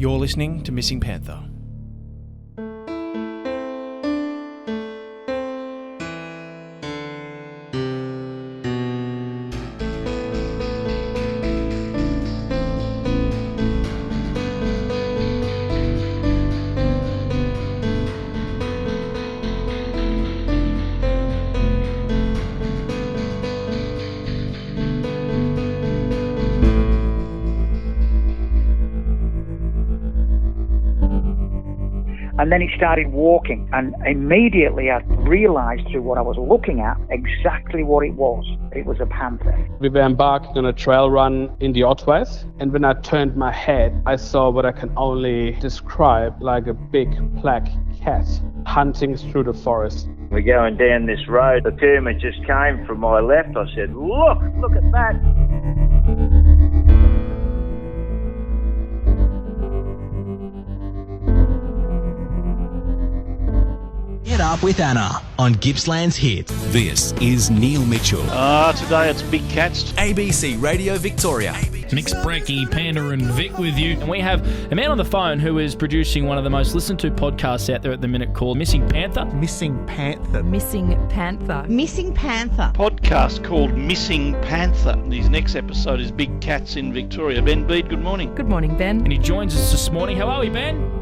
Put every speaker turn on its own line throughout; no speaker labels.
You're listening to Missing Panther.
And then he started walking, and immediately I realised through what I was looking at exactly what it was. It was a panther.
We were embarking on a trail run in the Otways, and when I turned my head, I saw what I can only describe like a big black cat hunting through the forest.
We're going down this road. The puma just came from my left. I said, look at that.
Get up with Anna on Gippsland's Hit.
This is Neil Mitchell.
Today it's big cats.
ABC Radio Victoria.
Mixed Brecky, Panther and Vic with you. And we have a man on the phone who is producing one of the most listened to podcasts out there at the minute called Missing Panther.
Missing Panther.
Missing Panther.
Missing Panther.
Podcast called Missing Panther. And his next episode is Big Cats in Victoria. Ben Bede, good morning.
Good morning, Ben.
And he joins us this morning. How are we, Ben?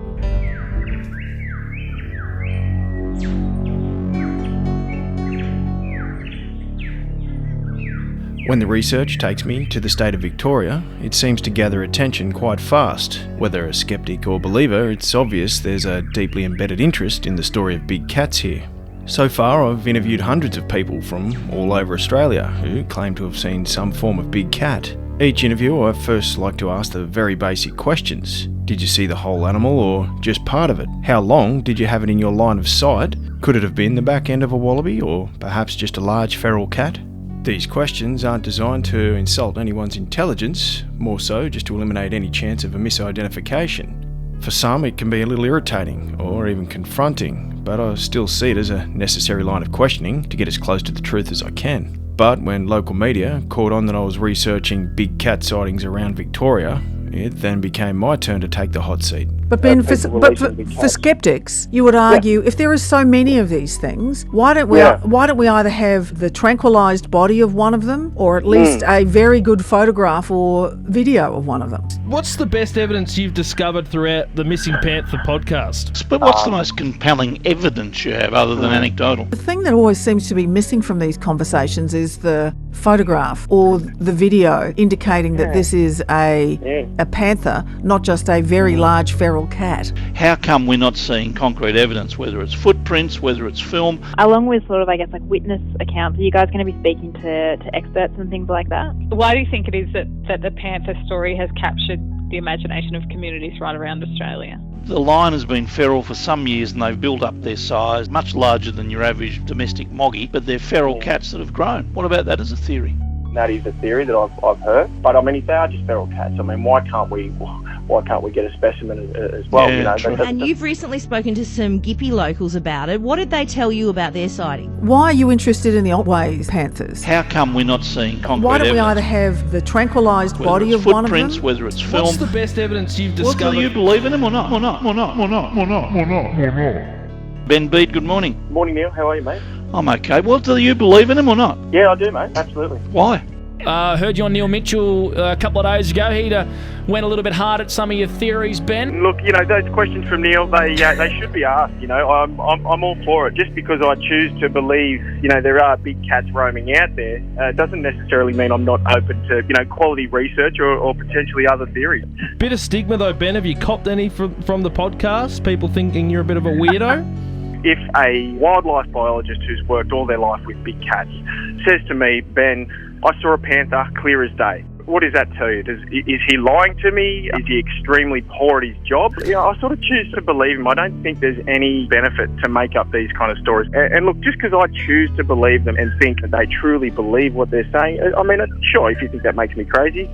When the research takes me to the state of Victoria, it seems to gather attention quite fast. Whether a skeptic or believer, it's obvious there's a deeply embedded interest in the story of big cats here. So far, I've interviewed hundreds of people from all over Australia who claim to have seen some form of big cat. Each interview, I first like to ask the very basic questions. Did you see the whole animal or just part of it? How long did you have it in your line of sight? Could it have been the back end of a wallaby or perhaps just a large feral cat? These questions aren't designed to insult anyone's intelligence, more so just to eliminate any chance of a misidentification. For some, it can be a little irritating or even confronting, but I still see it as a necessary line of questioning to get as close to the truth as I can. But when local media caught on that I was researching big cat sightings around Victoria, it then became my turn to take the hot seat.
But Ben, for skeptics, you would argue if there are so many of these things, why don't we either have the tranquilised body of one of them, or at least a very good photograph or video of one of them?
What's the best evidence you've discovered throughout the Missing Panther podcast?
But what's the most compelling evidence you have other than anecdotal?
The thing that always seems to be missing from these conversations is the photograph or the video indicating that this is a panther, not just a very large feral cat.
How come we're not seeing concrete evidence, whether it's footprints, whether it's film?
Along with sort of, witness accounts, are you guys going to be speaking to experts and things like that?
Why do you think it is that the Panther story has captured the imagination of communities right around Australia?
The line has been feral for some years and they've built up their size, much larger than your average domestic moggy, but they're feral cats that have grown. What about that as a theory?
That is a theory that I've heard, but if they are just feral cats, why can't we get a specimen as well?
Yeah,
and you've recently spoken to some Gippy locals about it. What did they tell you about their sighting?
Why are you interested in the Otways panthers?
How come we're not seeing concrete
Why don't we
evidence?
either have the tranquilised body of one of them?
Footprints, whether it's film.
What's the best evidence you've discovered?
Do you believe in them or not? Ben Bede, good morning.
Morning, Neil. How are you, mate?
I'm okay. Well, do you believe in them or not?
Yeah, I do, mate. Absolutely.
Why?
Heard you on Neil Mitchell a couple of days ago. He went a little bit hard at some of your theories, Ben.
Look, those questions from Neil, they should be asked. I'm all for it. Just because I choose to believe, there are big cats roaming out there, doesn't necessarily mean I'm not open to, quality research or potentially other theories.
Bit of stigma though, Ben. Have you copped any from the podcast? People thinking you're a bit of a weirdo?
If a wildlife biologist who's worked all their life with big cats says to me, Ben, I saw a panther clear as day, what does that tell you? Is he lying to me? Is he extremely poor at his job? I sort of choose to believe him. I don't think there's any benefit to make up these kind of stories. And look, just because I choose to believe them and think that they truly believe what they're saying, sure, if you think that makes me crazy,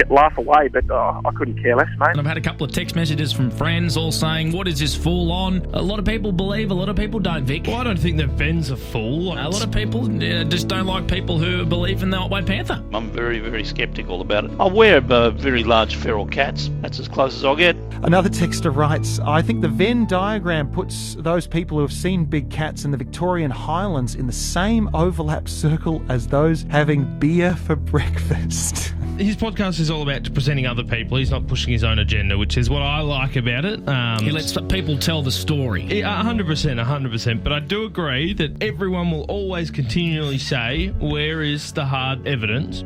laugh away, but I couldn't care less, mate.
I've had a couple of text messages from friends all saying, what is this fool on? A lot of people believe, a lot of people don't, Vic.
Well, I don't think that Ben's a fool.
A lot of people just don't like people who believe in the Otway Panther.
I'm very, very sceptical about it. I'm aware of very large feral cats. That's as close as I'll get.
Another texter writes, I think the Venn diagram puts those people who have seen big cats in the Victorian Highlands in the same overlap circle as those having beer for breakfast.
His podcast is all about presenting other people. He's not pushing his own agenda, which is what I like about it.
He lets people tell the story.
100%. But I do agree that everyone will always continually say, where is the hard evidence?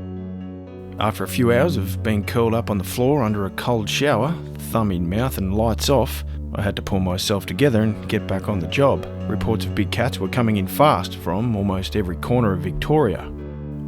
After a few hours of being curled up on the floor under a cold shower, thumb in mouth and lights off, I had to pull myself together and get back on the job. Reports of big cats were coming in fast from almost every corner of Victoria.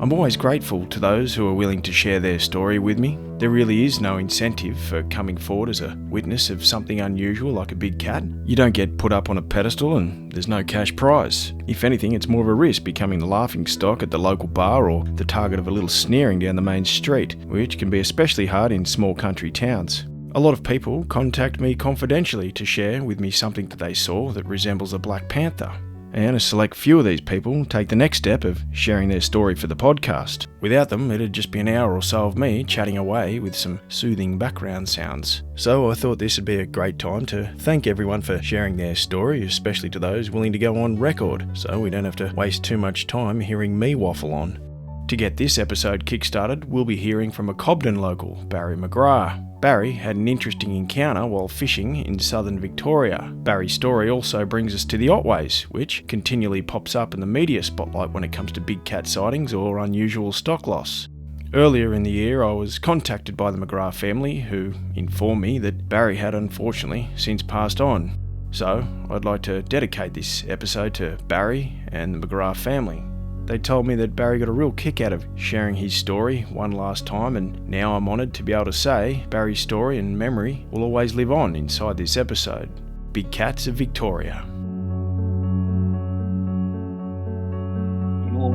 I'm always grateful to those who are willing to share their story with me. There really is no incentive for coming forward as a witness of something unusual like a big cat. You don't get put up on a pedestal and there's no cash prize. If anything, it's more of a risk becoming the laughing stock at the local bar or the target of a little sneering down the main street, which can be especially hard in small country towns. A lot of people contact me confidentially to share with me something that they saw that resembles a black panther. And a select few of these people take the next step of sharing their story for the podcast. Without them, it'd just be an hour or so of me chatting away with some soothing background sounds. So I thought this would be a great time to thank everyone for sharing their story, especially to those willing to go on record, so we don't have to waste too much time hearing me waffle on. To get this episode kickstarted, we'll be hearing from a Cobden local, Barry McGrath. Barry had an interesting encounter while fishing in southern Victoria. Barry's story also brings us to the Otways, which continually pops up in the media spotlight when it comes to big cat sightings or unusual stock loss. Earlier in the year, I was contacted by the McGrath family, who informed me that Barry had unfortunately since passed on. So, I'd like to dedicate this episode to Barry and the McGrath family. They told me that Barry got a real kick out of sharing his story one last time, and now I'm honoured to be able to say Barry's story and memory will always live on inside this episode. Big Cats of Victoria.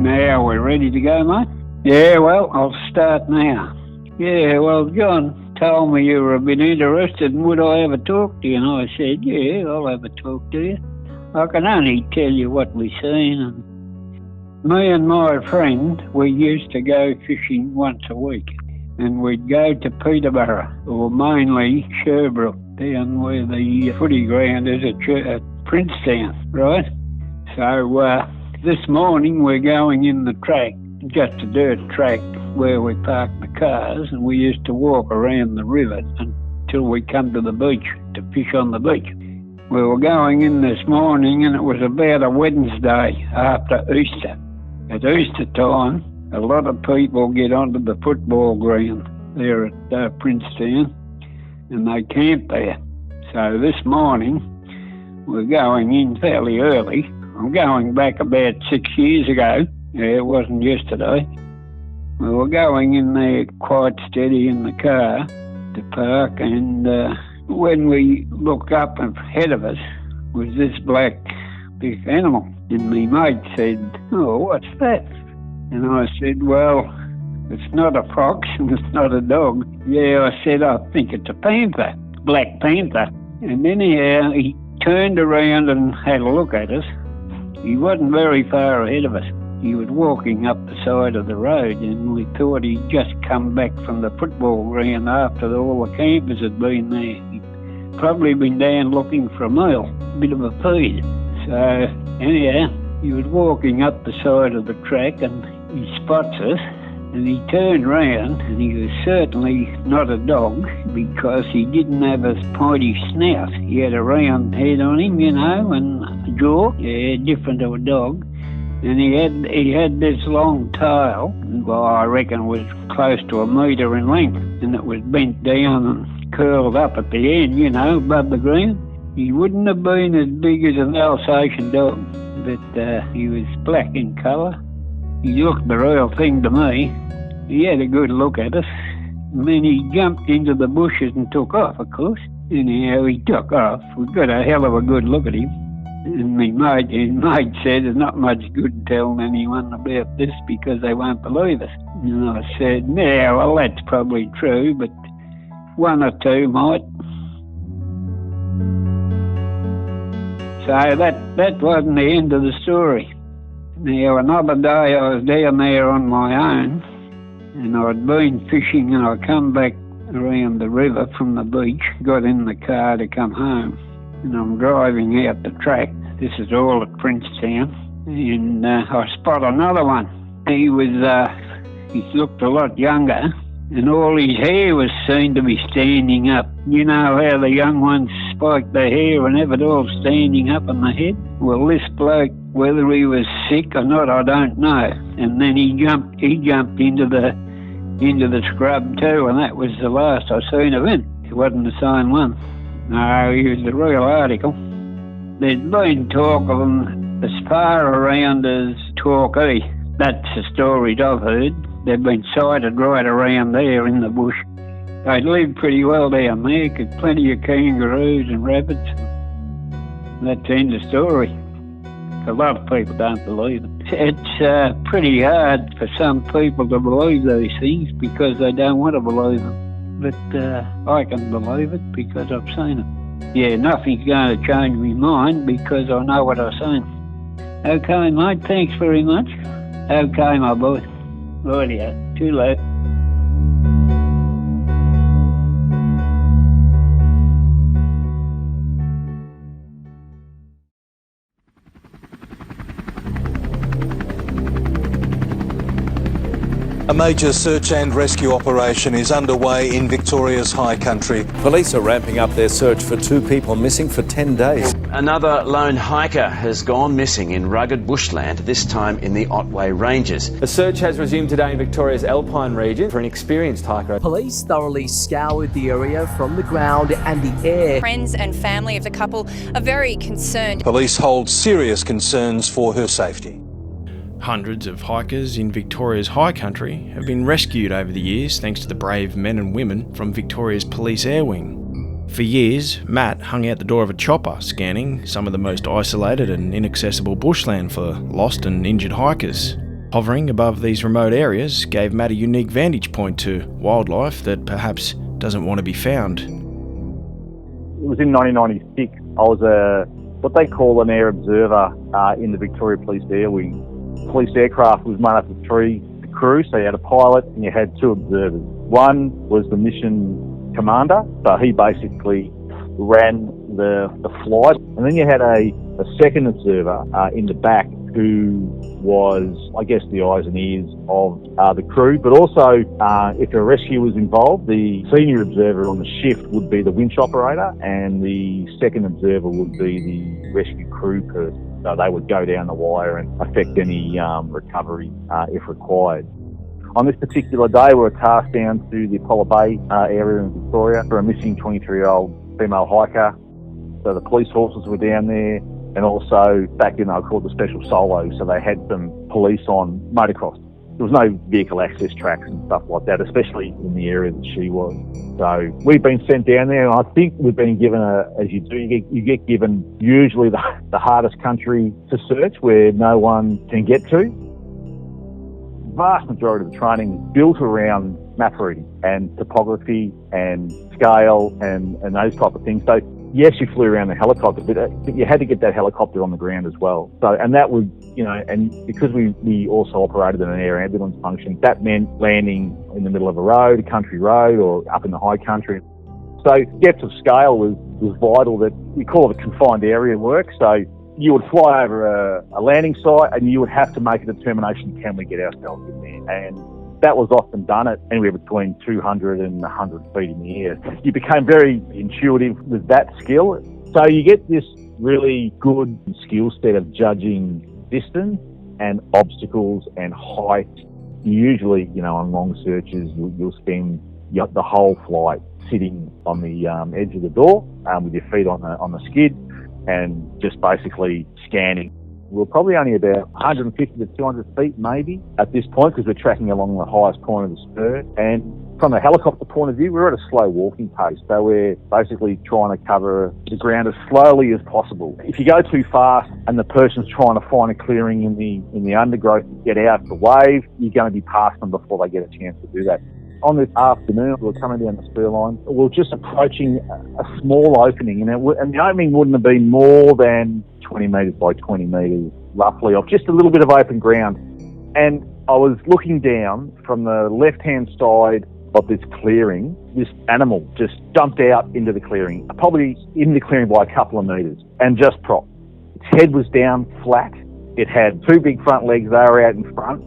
Now we're ready to go, mate? Yeah, well, I'll start now. Yeah, well, John told me you were a bit interested and would I ever talk to you, and I said, yeah, I'll have a talk to you. I can only tell you what we've seen, and me and my friend, we used to go fishing once a week, and we'd go to Peterborough, or mainly Sherbrooke, down where the footy ground is at Princetown, right? So this morning we're going in the track, just a dirt track where we parked the cars, and we used to walk around the river until we come to the beach to fish on the beach. We were going in this morning, and it was about a Wednesday after Easter. At Easter time, a lot of people get onto the football ground there at Princetown, and they camp there. So this morning, we're going in fairly early. I'm going back about 6 years ago. Yeah, it wasn't yesterday. We were going in there quite steady in the car to park, and when we looked up ahead of us was this black big animal. And my mate said, oh, what's that? And I said, well, it's not a fox and it's not a dog. Yeah, I said, I think it's a panther, black panther. And anyhow, he turned around and had a look at us. He wasn't very far ahead of us. He was walking up the side of the road, and we thought he'd just come back from the football ground after all the campers had been there. He'd probably been down looking for a meal, a bit of a feed. So anyhow, he was walking up the side of the track, and he spots us, and he turned round, and he was certainly not a dog because he didn't have a pointy snout. He had a round head on him, you know, and a jaw, yeah, different to a dog. And he had this long tail, well, I reckon was close to 1 metre in length, and it was bent down and curled up at the end, you know, above the ground. He wouldn't have been as big as an Alsatian dog, but he was black in colour. He looked the real thing to me. He had a good look at us. And then he jumped into the bushes and took off, of course. Anyhow, he took off. We got a hell of a good look at him. And his mate said there's not much good telling anyone about this because they won't believe us. And I said, yeah, well, that's probably true, but one or two might. So that wasn't the end of the story. Now, another day I was down there on my own, and I'd been fishing, and I come back around the river from the beach, got in the car to come home. And I'm driving out the track. This is all at Princetown. And I spot another one. He looked a lot younger, and all his hair was seen to be standing up. You know how the young ones spike their hair and have it all standing up on the head? Well, this bloke, whether he was sick or not, I don't know. And then he jumped into the scrub too, and that was the last I seen of him. It wasn't the same one. No, he was the real article. There's been talk of him as far around as Torquay. That's the stories I've heard. They've been sighted right around there in the bush. They live pretty well down there, got plenty of kangaroos and rabbits. That's the end of the story. A lot of people don't believe it. It's pretty hard for some people to believe those things because they don't want to believe them. But I can believe it because I've seen it. Yeah, nothing's going to change my mind because I know what I've seen. Okay, mate, thanks very much. Okay, my boy. Rightio, too late.
A major search and rescue operation is underway in Victoria's high country.
Police are ramping up their search for 2 people missing for 10 days.
Another lone hiker has gone missing in rugged bushland, this time in the Otways Ranges.
A search has resumed today in Victoria's Alpine region for an experienced hiker.
Police thoroughly scoured the area from the ground and the air.
Friends and family of the couple are very concerned.
Police hold serious concerns for her safety.
Hundreds of hikers in Victoria's high country have been rescued over the years thanks to the brave men and women from Victoria's Police Air Wing. For years, Matt hung out the door of a chopper scanning some of the most isolated and inaccessible bushland for lost and injured hikers. Hovering above these remote areas gave Matt a unique vantage point to wildlife that perhaps doesn't want to be found.
It was in 1996. I was what they call an air observer in the Victoria Police Air Wing. Police aircraft was made up of 3 crews, so you had a pilot and you had 2 observers. One was the mission commander, so he basically ran the flight, and then you had a second observer in the back who was, I guess, the eyes and ears of the crew, but also if a rescue was involved, the senior observer on the shift would be the winch operator and the second observer would be the rescue crew person. So they would go down the wire and affect any recovery if required. On this particular day, we were tasked down to the Apollo Bay area in Victoria for a missing 23-year-old female hiker. So the police horses were down there, and also back then they were called the Special Solos, so they had some police on motocross. There was no vehicle access tracks and stuff like that, especially in the area that she was. So we've been sent down there, and I think we've been given as you do, you get given usually the hardest country to search where no one can get to. The vast majority of the training is built around map reading and topography and scale and those type of things. So yes, you flew around the helicopter, but you had to get that helicopter on the ground as well. So, and that would, and because we also operated in an air ambulance function, that meant landing in the middle of a road, a country road, or up in the high country. So depth of scale was vital. That we call it a confined area work. So you would fly over a landing site and you would have to make a determination, can we get ourselves in there? And that was often done at anywhere between 200 and 100 feet in the air. You became very intuitive with that skill. So you get this really good skill set of judging distance and obstacles and height. Usually, on long searches, you'll spend the whole flight sitting on the edge of the door with your feet on the skid and just basically scanning. We're probably only about 150 to 200 feet maybe at this point because we're tracking along the highest point of the spur. And from a helicopter point of view, we're at a slow walking pace. So we're basically trying to cover the ground as slowly as possible. If you go too fast and the person's trying to find a clearing in the undergrowth to get out the wave, you're going to be past them before they get a chance to do that. On this afternoon, we were coming down the spur line. We were just approaching a small opening, and the opening wouldn't have been more than 20 metres by 20 metres, roughly, of just a little bit of open ground. And I was looking down from the left-hand side of this clearing, this animal just jumped out into the clearing, probably in the clearing by a couple of metres, and just propped. Its head was down flat. It had two big front legs, they were out in front.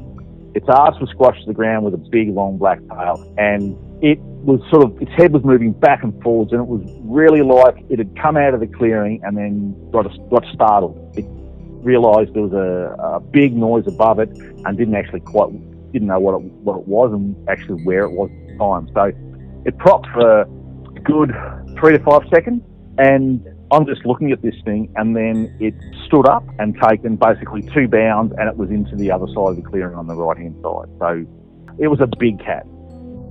Its arse was squashed to the ground with a big, long black tail. And it was its head was moving back and forwards, and it was really like it had come out of the clearing and then got startled. It realised there was a big noise above it and didn't know what it was and actually where it was at the time. So it propped for a good 3 to 5 seconds, and I'm just looking at this thing, and then it stood up and taken basically 2 bounds, and it was into the other side of the clearing on the right-hand side. So it was a big cat.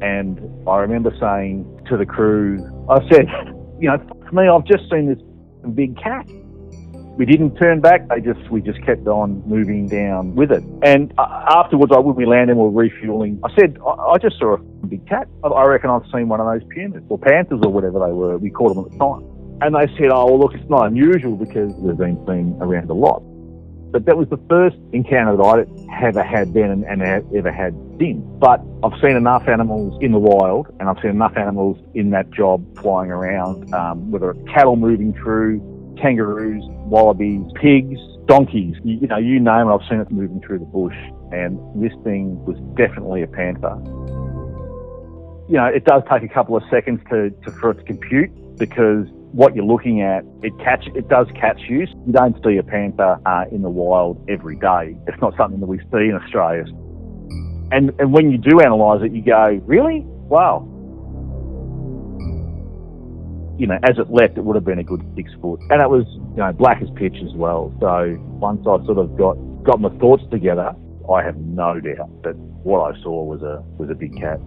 And I remember saying to the crew, I said, for me, I've just seen this big cat. We didn't turn back. We just kept on moving down with it. And afterwards, when we landed and we were refueling, I said, I just saw a big cat. I reckon I've seen one of those pumas or panthers or whatever they were. We called them at the time. And they said, oh, well, look, it's not unusual because they've been seen around a lot. But that was the first encounter that I ever had then and ever had since. But I've seen enough animals in the wild, and I've seen enough animals in that job flying around, whether it's cattle moving through, kangaroos, wallabies, pigs, donkeys, you name it, I've seen it moving through the bush. And this thing was definitely a panther. It does take a couple of seconds for it to compute, because what you're looking at, it does catch you. You don't see a panther in the wild every day. It's not something that we see in Australia. And when you do analyse it, you go, really? Wow. As it left, it would have been a good 6 foot. And it was, black as pitch as well. So once I sort of got my thoughts together, I have no doubt that what I saw was a big cat.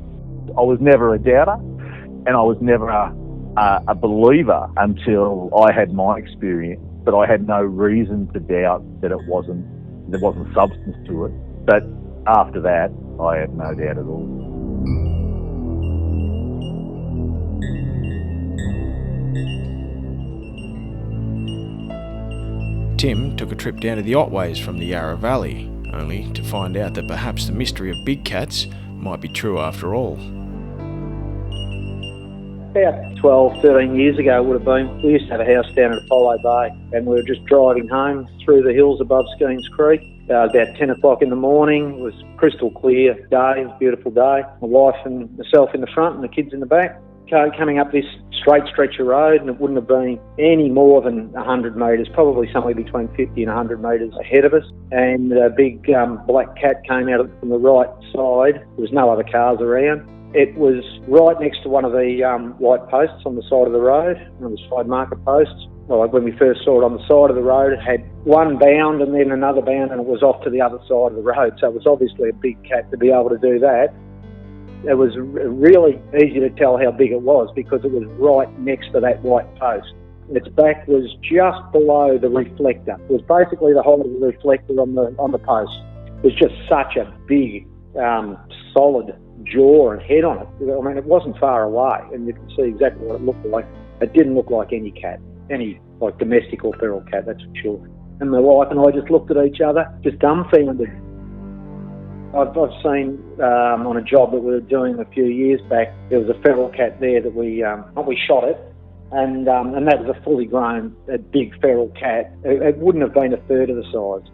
I was never a doubter, and I was never a believer until I had my experience, but I had no reason to doubt that there wasn't substance to it. But after that, I had no doubt at all.
Tim took a trip down to the Otways from the Yarra Valley, only to find out that perhaps the mystery of big cats might be true after all.
About 12, 13 years ago it would have been, we used to have a house down at Apollo Bay, and we were just driving home through the hills above Skeens Creek. About 10 o'clock in the morning. It was crystal clear day, it was a beautiful day. My wife and myself in the front and the kids in the back. Coming up this straight stretch of road, and it wouldn't have been any more than 100 metres, probably somewhere between 50 and 100 metres ahead of us. And a big black cat came out from the right side. There was no other cars around. It was right next to one of the white posts on the side of the road, one of the side marker posts. Well, when we first saw it on the side of the road, it had one bound and then another bound, and it was off to the other side of the road. So it was obviously a big cat to be able to do that. It was really easy to tell how big it was because it was right next to that white post. Its back was just below the reflector. It was basically the height of the reflector on the post. It was just such a big, solid jaw and head on it. I mean, it wasn't far away, and you can see exactly what it looked like. It didn't look like any cat, any like domestic or feral cat, that's for sure. And my wife and I just looked at each other, just dumbfounded. I've seen on a job that we were doing a few years back, there was a feral cat there that we shot it, and that was a fully grown, a big feral cat. It wouldn't have been a third of the size.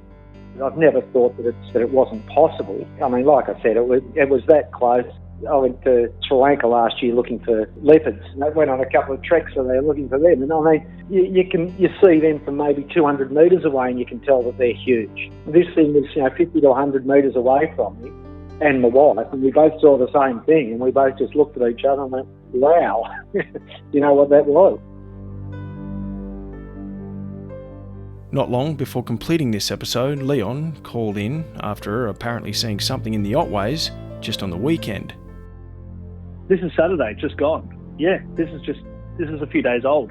I've never thought that it wasn't possible. I mean, like I said, it was that close. I went to Sri Lanka last year looking for leopards, and I went on a couple of treks so they're looking for them. And I mean, you see them from maybe 200 metres away, and you can tell that they're huge. This thing was 50 to 100 metres away from me, and my wife, and we both saw the same thing, and we both just looked at each other and went, "Wow, you know what that was."
Not long before completing this episode, Leon called in after apparently seeing something in the Otways just on the weekend.
This is Saturday, just gone. Yeah, this is a few days old.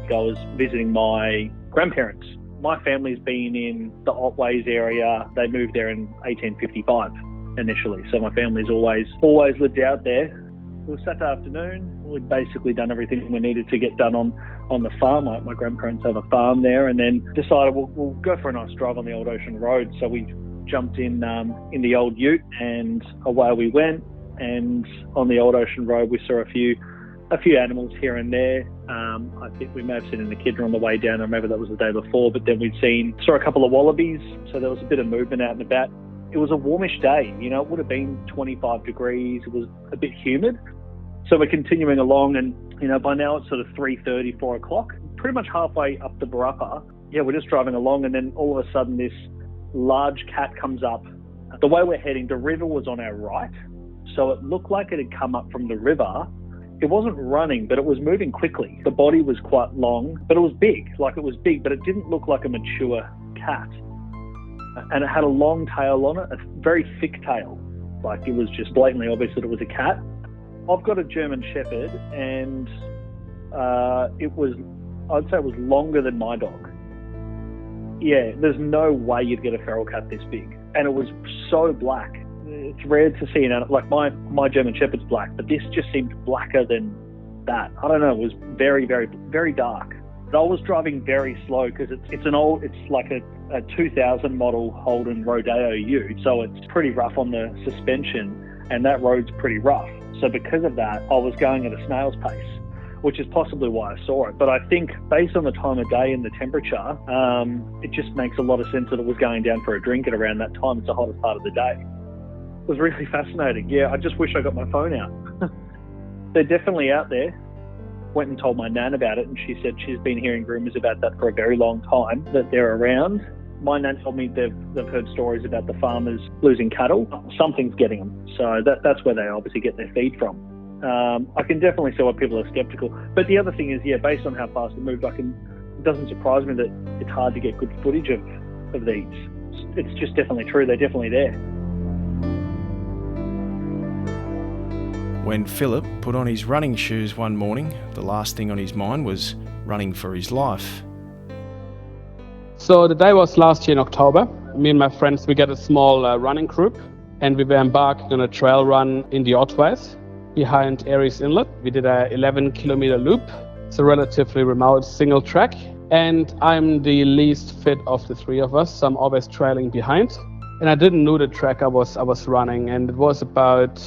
I was visiting my grandparents. My family's been in the Otways area. They moved there in 1855 initially, so my family's always lived out there. It was Saturday afternoon. We'd basically done everything we needed to get done on the farm. My grandparents have a farm there, and then decided we'll go for a nice drive on the old Ocean Road. So we jumped in the old ute, and away we went. and on the Old Ocean Road we saw a few animals here and there. I think we may have seen an echidna on the way down. I remember that was the day before, but then saw a couple of wallabies, so there was a bit of movement out and about. It was a warmish day, it would have been 25 degrees. It was a bit humid. So we're continuing along, and by now it's sort of 3:30, 4 o'clock, pretty much halfway up the Baruppa. Yeah, we're just driving along, and then all of a sudden this large cat comes up. The way we're heading, the river was on our right, so it looked like it had come up from the river. It wasn't running, but it was moving quickly. The body was quite long, but it was big. But it didn't look like a mature cat. And it had a long tail on it, a very thick tail. It was just blatantly obvious that it was a cat. I've got a German Shepherd, and I'd say it was longer than my dog. Yeah, there's no way you'd get a feral cat this big. And it was so black. It's rare to see an animal. My German Shepherd's black, but this just seemed blacker than that. I don't know, it was very, very, very dark. But I was driving very slow because it's like a 2000 model Holden Rodeo Ute, so it's pretty rough on the suspension, and that road's pretty rough. So because of that, I was going at a snail's pace, which is possibly why I saw it. But I think based on the time of day and the temperature, it just makes a lot of sense that it was going down for a drink at around that time. It's the hottest part of the day. It was really fascinating. Yeah, I just wish I got my phone out. They're definitely out there. Went and told my nan about it, and she said she's been hearing rumours about that for a very long time, that they're around. My nan told me they've heard stories about the farmers losing cattle. Something's getting them. So that's where they obviously get their feed from. I can definitely see why people are sceptical. But the other thing is, based on how fast it moved, it doesn't surprise me that it's hard to get good footage of these. It's just definitely true. They're definitely there.
When Philip put on his running shoes one morning, the last thing on his mind was running for his life.
So the day was last year in October. Me and my friends, we got a small running group, and we were embarking on a trail run in the Otways behind Aries Inlet. We did a 11-kilometer loop. It's a relatively remote single track, and I'm the least fit of the three of us, so I'm always trailing behind. And I didn't know the track I was running, and it was about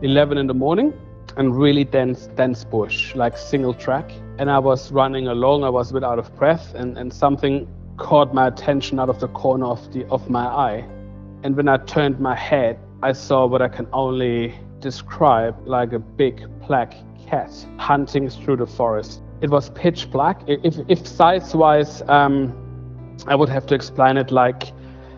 11 in the morning and really dense bush, like single track. And I was running along, I was a bit out of breath, and something caught my attention out of the corner of my eye. And when I turned my head, I saw what I can only describe like a big black cat hunting through the forest. It was pitch black. If size-wise, I would have to explain it like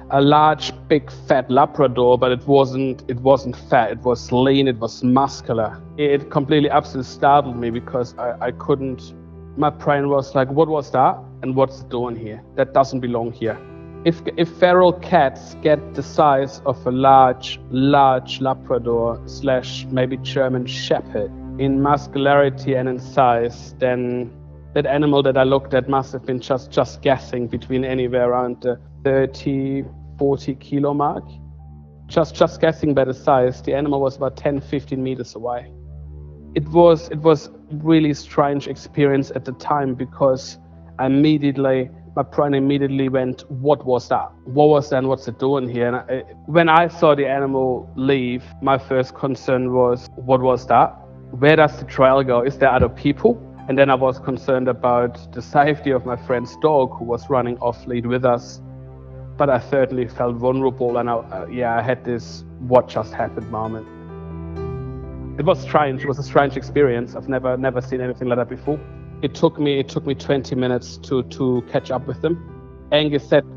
a large, big, fat Labrador, but it wasn't fat. It was lean. It was muscular. It completely absolutely startled me because I couldn't. My brain was like, "What was that? And what's it doing here? That doesn't belong here." If feral cats get the size of a large Labrador / maybe German Shepherd in muscularity and in size, then that animal that I looked at must have been just guessing between anywhere around the 30-40 kilo mark. Just guessing by the size, the animal was about 10-15 meters away. It was really strange experience at the time because my brain immediately went, what was that? What was that and what's it doing here? And when I saw the animal leave, my first concern was, what was that? Where does the trail go? Is there other people? And then I was concerned about the safety of my friend's dog who was running off lead with us. But I certainly felt vulnerable, and I had this what just happened moment. It was strange. It was a strange experience. I've never seen anything like that before. It took me 20 minutes to catch up with them.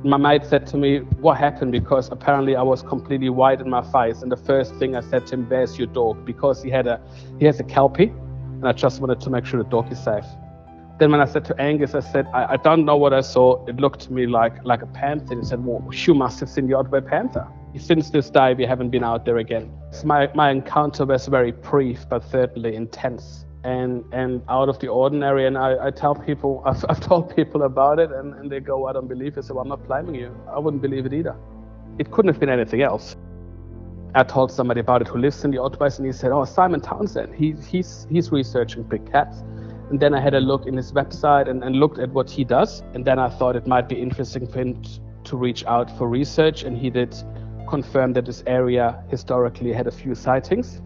My mate said to me, what happened? Because apparently I was completely white in my face. And the first thing I said to him, where's your dog? Because he has a Kelpie, and I just wanted to make sure the dog is safe. Then when I said to Angus, I said, I don't know what I saw. It looked to me like a panther. And he said, well, you must have seen the Otway panther. Since this day, we haven't been out there again. So my encounter was very brief, but certainly intense and out of the ordinary. And I tell people, I've told people about it, and they go, I don't believe it. So I'm not blaming you. I wouldn't believe it either. It couldn't have been anything else. I told somebody about it who lives in the Otways, and he said, oh, Simon Townsend, he's researching big cats. And then I had a look in his website and looked at what he does. And then I thought it might be interesting for him to reach out for research. And he did confirm that this area historically had a few sightings.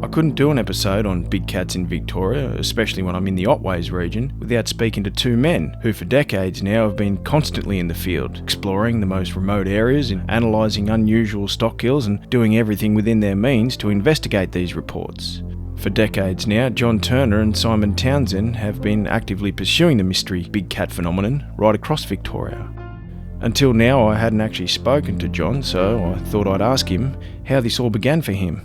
I couldn't do an episode on big cats in Victoria, especially when I'm in the Otways region, without speaking to two men who for decades now have been constantly in the field, exploring the most remote areas and analysing unusual stock kills and doing everything within their means to investigate these reports. For decades now, John Turner and Simon Townsend have been actively pursuing the mystery big cat phenomenon right across Victoria. Until now, I hadn't actually spoken to John, so I thought I'd ask him how this all began for him.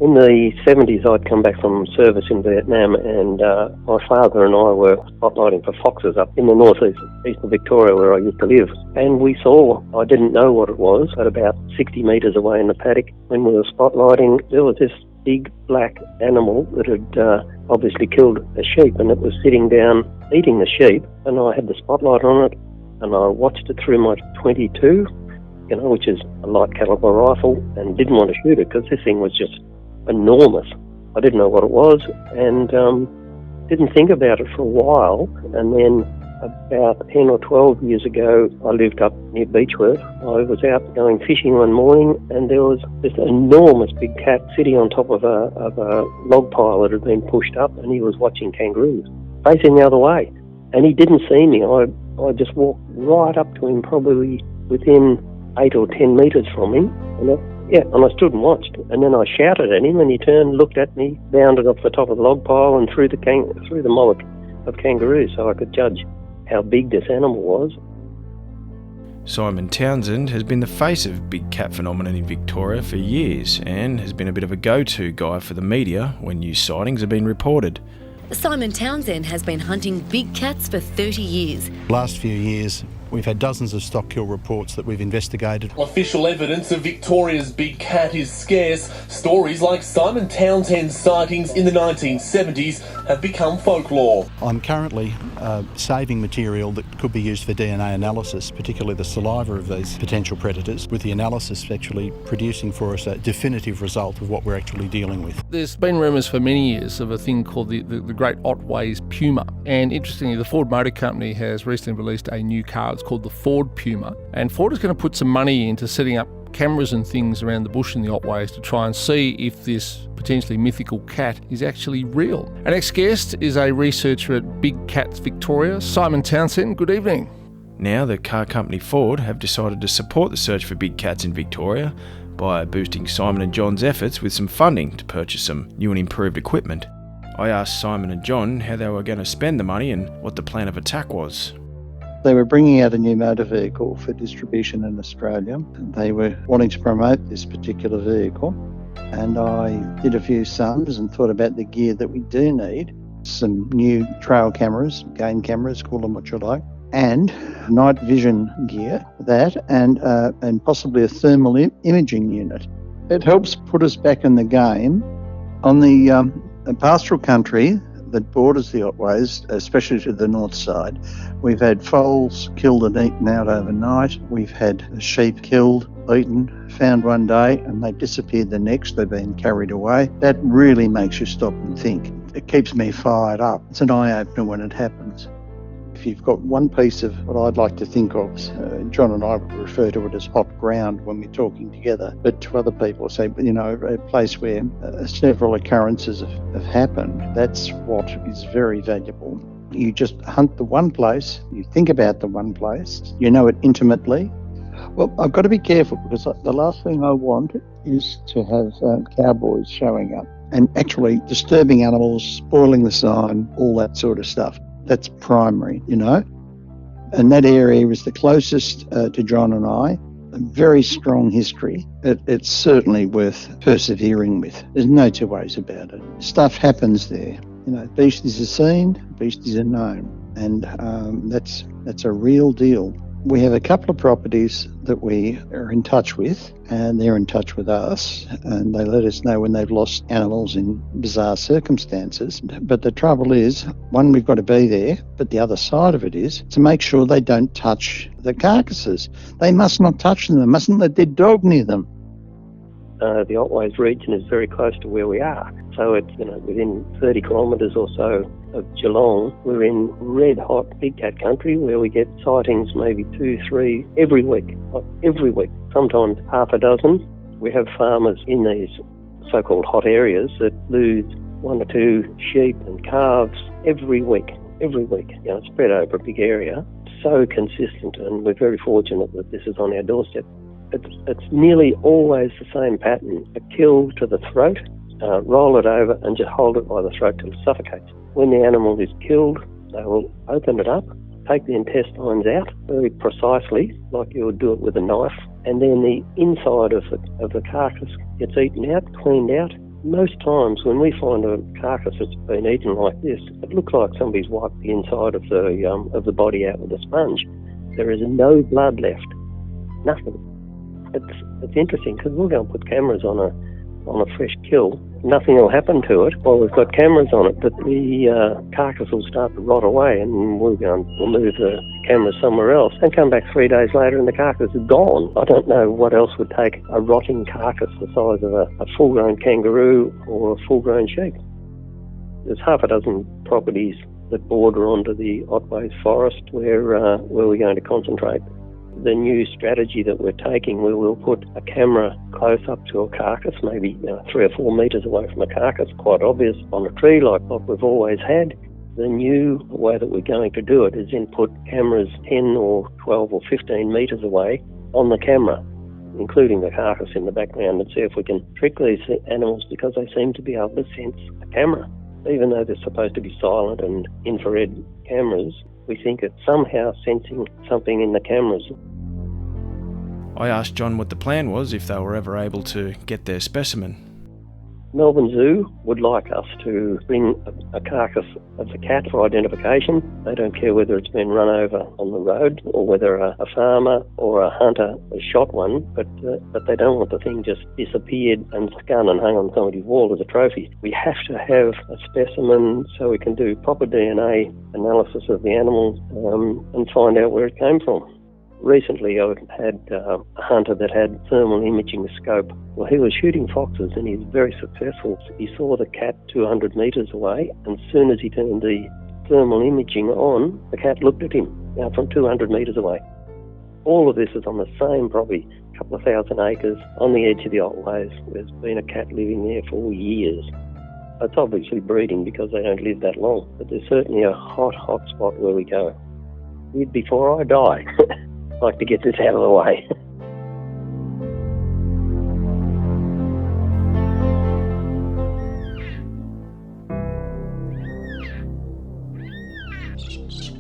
In the 70s, I'd come back from service in Vietnam, and my father and I were spotlighting for foxes up in the northeast of Victoria where I used to live. And we saw, I didn't know what it was, at about 60 metres away in the paddock, when we were spotlighting, there was this big black animal that had obviously killed a sheep, and it was sitting down eating the sheep, and I had the spotlight on it, and I watched it through my .22, which is a light caliber rifle, and didn't want to shoot it because this thing was just enormous. I didn't know what it was, and didn't think about it for a while. And then about 10 or 12 years ago, I lived up near Beechworth. I was out going fishing one morning, and there was this enormous big cat sitting on top of a log pile that had been pushed up, and he was watching kangaroos facing the other way. And he didn't see me. I just walked right up to him, probably within 8 or 10 metres from him, and I stood and watched. And then I shouted at him, and he turned, looked at me, bounded off the top of the log pile and through the mob of kangaroos, so I could judge how big this animal was.
Simon Townsend has been the face of big cat phenomenon in Victoria for years and has been a bit of a go-to guy for the media when new sightings have been reported.
Simon Townsend has been hunting big cats for 30 years.
Last few years, we've had dozens of stock kill reports that we've investigated.
Official evidence of Victoria's big cat is scarce. Stories like Simon Townsend's sightings in the 1970s have become folklore.
I'm currently saving material that could be used for DNA analysis, particularly the saliva of these potential predators, with the analysis actually producing for us a definitive result of what we're actually dealing with.
There's been rumours for many years of a thing called the Great Otways Puma, and interestingly the Ford Motor Company has recently released a new car. It's called the Ford Puma, and Ford is going to put some money into setting up cameras and things around the bush in the Otways to try and see if this potentially mythical cat is actually real. Our next guest is a researcher at Big Cats Victoria, Simon Townsend. Good evening.
Now the car company Ford have decided to support the search for big cats in Victoria by boosting Simon and John's efforts with some funding to purchase some new and improved equipment. I asked Simon and John how they were going to spend the money and what the plan of attack was.
They were bringing out a new motor vehicle for distribution in Australia. They were wanting to promote this particular vehicle, and I did a few sums and thought about the gear that we do need. Some new trail cameras, game cameras, call them what you like, and night vision gear, and possibly a thermal imaging unit. It helps put us back in the game. On the pastoral country that borders the Otways, especially to the north side, we've had foals killed and eaten out overnight. We've had sheep killed, eaten, found one day, and they disappeared the next. They've been carried away. That really makes you stop and think. It keeps me fired up. It's an eye-opener when it happens. If you've got one piece of what I'd like to think of, John and I would refer to it as hot ground when we're talking together, but to other people say, a place where several occurrences have happened, that's what is very valuable. You just hunt the one place, you think about the one place, you know it intimately. Well, I've got to be careful because the last thing I want is to have cowboys showing up and actually disturbing animals, spoiling the sign, all that sort of stuff. That's primary, And that area is the closest to John and I. A very strong history. It's certainly worth persevering with. There's no two ways about it. Stuff happens there. Beasties are seen, beasties are known. And that's a real deal. We have a couple of properties that we are in touch with, and they're in touch with us, and they let us know when they've lost animals in bizarre circumstances. But the trouble is, one, we've got to be there, but the other side of it is to make sure they don't touch the carcasses. They must not touch them. They mustn't let their dog near them.
The Otways region is very close to where we are. So it's, within 30 kilometres or so of Geelong, we're in red-hot big cat country where we get sightings maybe 2, 3 every week, sometimes half a dozen. We have farmers in these so-called hot areas that lose 1 or 2 sheep and calves every week, spread over a big area. So consistent, and we're very fortunate that this is on our doorstep. It's nearly always the same pattern: a kill to the throat, roll it over and just hold it by the throat till it suffocates. When the animal is killed, they will open it up, take the intestines out very precisely, like you would do it with a knife, and then the inside of the carcass gets eaten out, cleaned out. Most times when we find a carcass that's been eaten like this, it looks like somebody's wiped the inside of the body out with a sponge. There is no blood left, nothing. It's interesting because we'll go and put cameras on a fresh kill. Nothing will happen to it while we've got cameras on it, but the carcass will start to rot away, and we'll go and we'll move the cameras somewhere else and come back 3 days later and the carcass is gone. I don't know what else would take a rotting carcass the size of a full-grown kangaroo or a full-grown sheep. There's half a dozen properties that border onto the Otways forest where we're going to concentrate. The new strategy that we're taking, we will put a camera close up to a carcass, maybe 3 or 4 metres away from a carcass, quite obvious, on a tree like we've always had. The new way that we're going to do it is then put cameras 10 or 12 or 15 metres away on the camera, including the carcass in the background, and see if we can trick these animals, because they seem to be able to sense a camera. Even though they're supposed to be silent and infrared cameras, we think it's somehow sensing something in the cameras.
I asked John what the plan was if they were ever able to get their specimen.
Melbourne Zoo would like us to bring a carcass of the cat for identification. They don't care whether it's been run over on the road or whether a farmer or a hunter has shot one, but they don't want the thing just disappeared and scun and hung on somebody's wall as a trophy. We have to have a specimen so we can do proper DNA analysis of the animal and find out where it came from. Recently, I had a hunter that had thermal imaging scope. Well, he was shooting foxes and he was very successful. He saw the cat 200 metres away, and as soon as he turned the thermal imaging on, the cat looked at him from 200 metres away. All of this is on the same property, a couple of thousand acres on the edge of the Otways. There's been a cat living there for years. It's obviously breeding because they don't live that long, but there's certainly a hot spot where we go. Before I die. Like to get this out of the way.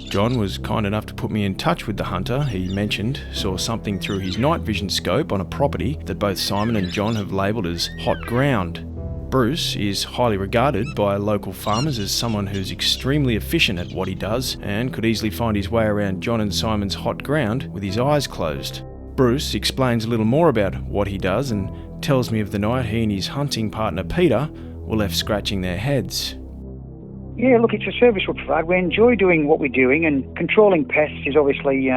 John was kind enough to put me in touch with the hunter he mentioned, saw something through his night vision scope on a property that both Simon and John have labelled as hot ground. Bruce is highly regarded by local farmers as someone who's extremely efficient at what he does and could easily find his way around John and Simon's hot ground with his eyes closed. Bruce explains a little more about what he does and tells me of the night he and his hunting partner Peter were left scratching their heads.
Yeah, look, it's a service we provide. We enjoy doing what we're doing, and controlling pests is obviously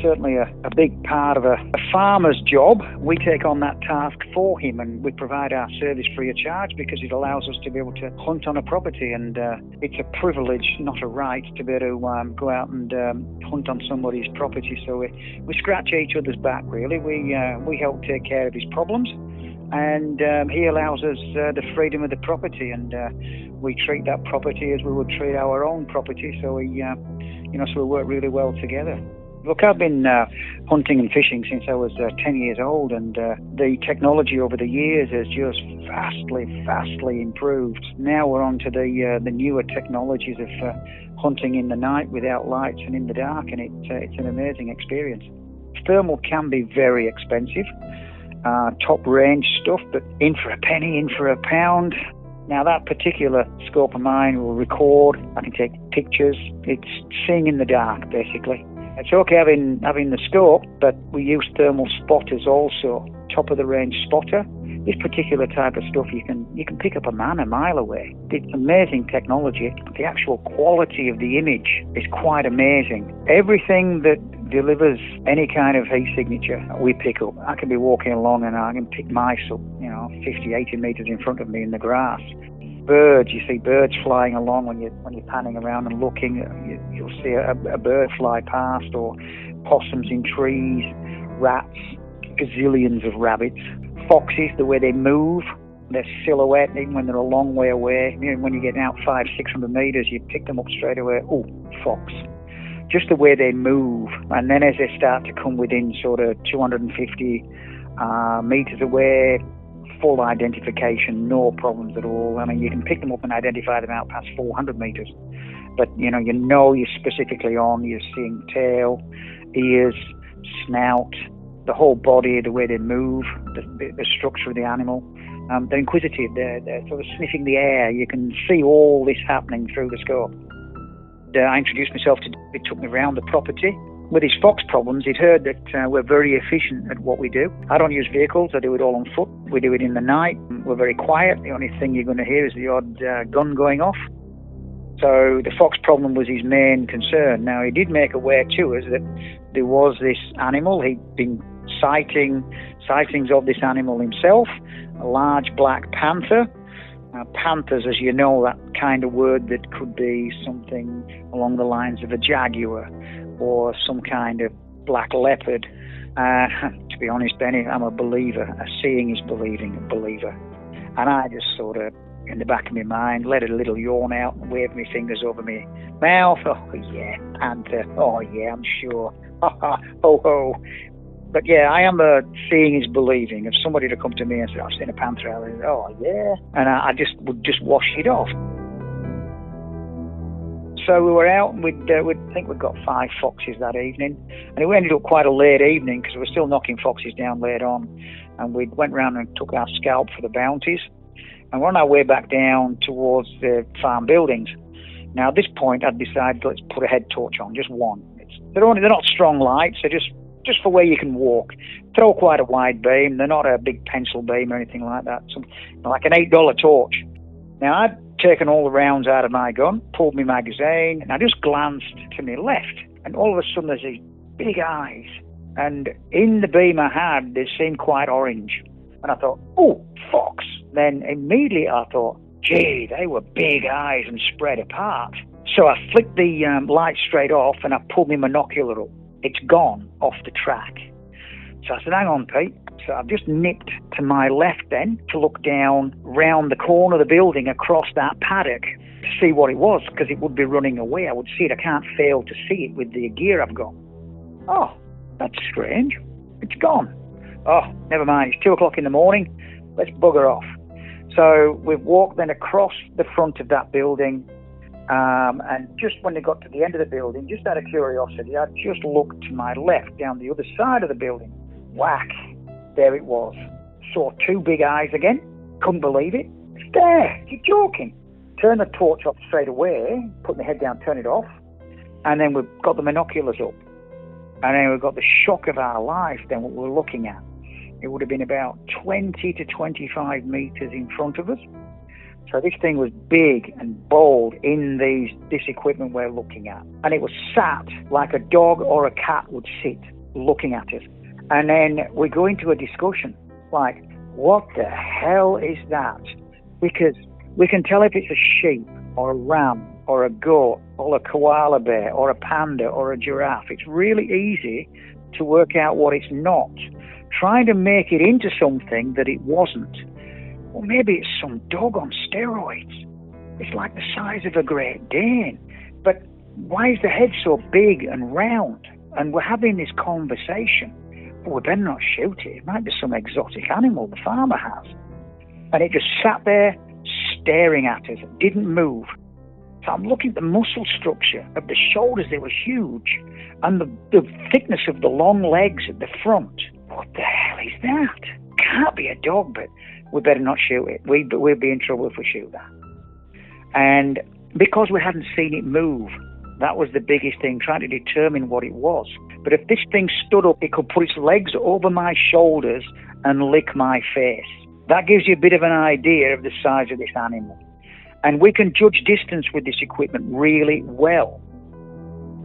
certainly a big part of a farmer's job. We take on that task for him, and we provide our service free of charge because it allows us to be able to hunt on a property, and it's a privilege, not a right, to be able to go out and hunt on somebody's property. So we scratch each other's back, really. We help take care of his problems, and he allows us the freedom of the property, and we treat that property as we would treat our own property. So we work really well together. Look, I've been hunting and fishing since I was 10 years old, and the technology over the years has just vastly improved. Now we're on to the newer technologies of hunting in the night without lights and in the dark, and it's an amazing experience. Thermal can be very expensive. Top range stuff, but in for a penny, in for a pound. Now that particular scope of mine will record, I can take pictures. It's seeing in the dark, basically. It's okay having the scope, but we use thermal spotters also, top of the range spotter. This particular type of stuff, you can pick up a man a mile away. It's amazing technology. The actual quality of the image is quite amazing. Everything that delivers any kind of heat signature we pick up. I can be walking along and I can pick mice up, 50, 80 metres in front of me in the grass. Birds, you see birds flying along when you're panning around and looking. You'll see a bird fly past, or possums in trees, rats, gazillions of rabbits, foxes, the way they move. their silhouette, even when they're a long way away. You know, when you're getting out 500-600 metres, you pick them up straight away. Oh, fox. Just the way they move. And then as they start to come within sort of 250 metres away, full identification, no problems at all. I mean, you can pick them up and identify them out past 400 metres. But, you know you're specifically on. You're seeing tail, ears, snout, the whole body, the way they move, the structure of the animal. They're inquisitive. They're sort of sniffing the air. You can see all this happening through the scope. I introduced myself to David, took me around the property. With his fox problems, he'd heard that we're very efficient at what we do. I don't use vehicles. I do it all on foot. We do it in the night. We're very quiet. The only thing you're going to hear is the odd gun going off. So the fox problem was his main concern. Now, he did make aware to us that there was this animal. He'd been sightings of this animal himself, a large black panther. Panthers, as you know, that kind of word that could be something along the lines of a jaguar or some kind of black leopard. To be honest, Benny, I'm a believer. Seeing is believing, a believer. And I just sort of, in the back of my mind, let a little yawn out and waved my fingers over my mouth. Oh, yeah, panther. Oh, yeah, I'm sure. Ho, ho. But yeah, I am seeing is believing. If somebody to come to me and say, I've seen a panther, I would, oh yeah, and I would just wash it off. So we were out, and we'd think we'd got 5 foxes that evening, and it ended up quite a late evening because we were still knocking foxes down late on, and we went round and took our scalp for the bounties, and we're on our way back down towards the farm buildings. Now at this point, I'd decided let's put a head torch on, just one. They're not strong lights, they're just for where you can walk. Throw quite a wide beam. They're not a big pencil beam or anything like that. Like an $8 torch. Now, I'd taken all the rounds out of my gun, pulled my magazine, and I just glanced to my left. And all of a sudden, there's these big eyes. And in the beam I had, they seemed quite orange. And I thought, oh, fox. Then immediately I thought, gee, they were big eyes and spread apart. So I flicked the light straight off and I pulled my monocular up. It's gone off the track. So I said, hang on, Pete. So I've just nipped to my left then to look down round the corner of the building across that paddock to see what it was, because it would be running away. I would see it. I can't fail to see it with the gear I've got. Oh, that's strange. It's gone. Oh, never mind. It's 2 o'clock in the morning. Let's bugger off. So we've walked then across the front of that building. And just when they got to the end of the building, just out of curiosity, I just looked to my left down the other side of the building. Whack! There it was. Saw 2 big eyes again. Couldn't believe it. It's there. You're joking. Turned the torch off straight away, put my head down, turn it off, and then we've got the binoculars up. And then we've got the shock of our life then what we're looking at. It would have been about 20 to 25 metres in front of us. So this thing was big and bold in this equipment we're looking at. And it was sat like a dog or a cat would sit looking at us. And then we go into a discussion like, what the hell is that? Because we can tell if it's a sheep or a ram or a goat or a koala bear or a panda or a giraffe. It's really easy to work out what it's not. Trying to make it into something that it wasn't. Well, maybe it's some dog on steroids. It's like the size of a Great Dane. But why is the head so big and round? And we're having this conversation. Well, we better not shoot it. It might be some exotic animal the farmer has. And it just sat there staring at us. It didn't move. So I'm looking at the muscle structure of the shoulders. They were huge. And the thickness of the long legs at the front. What the hell is that? Can't be a dog, but we better not shoot it. We'll be in trouble if we shoot that. And because we hadn't seen it move, that was the biggest thing, trying to determine what it was. But if this thing stood up, it could put its legs over my shoulders and lick my face. That gives you a bit of an idea of the size of this animal. And we can judge distance with this equipment really well.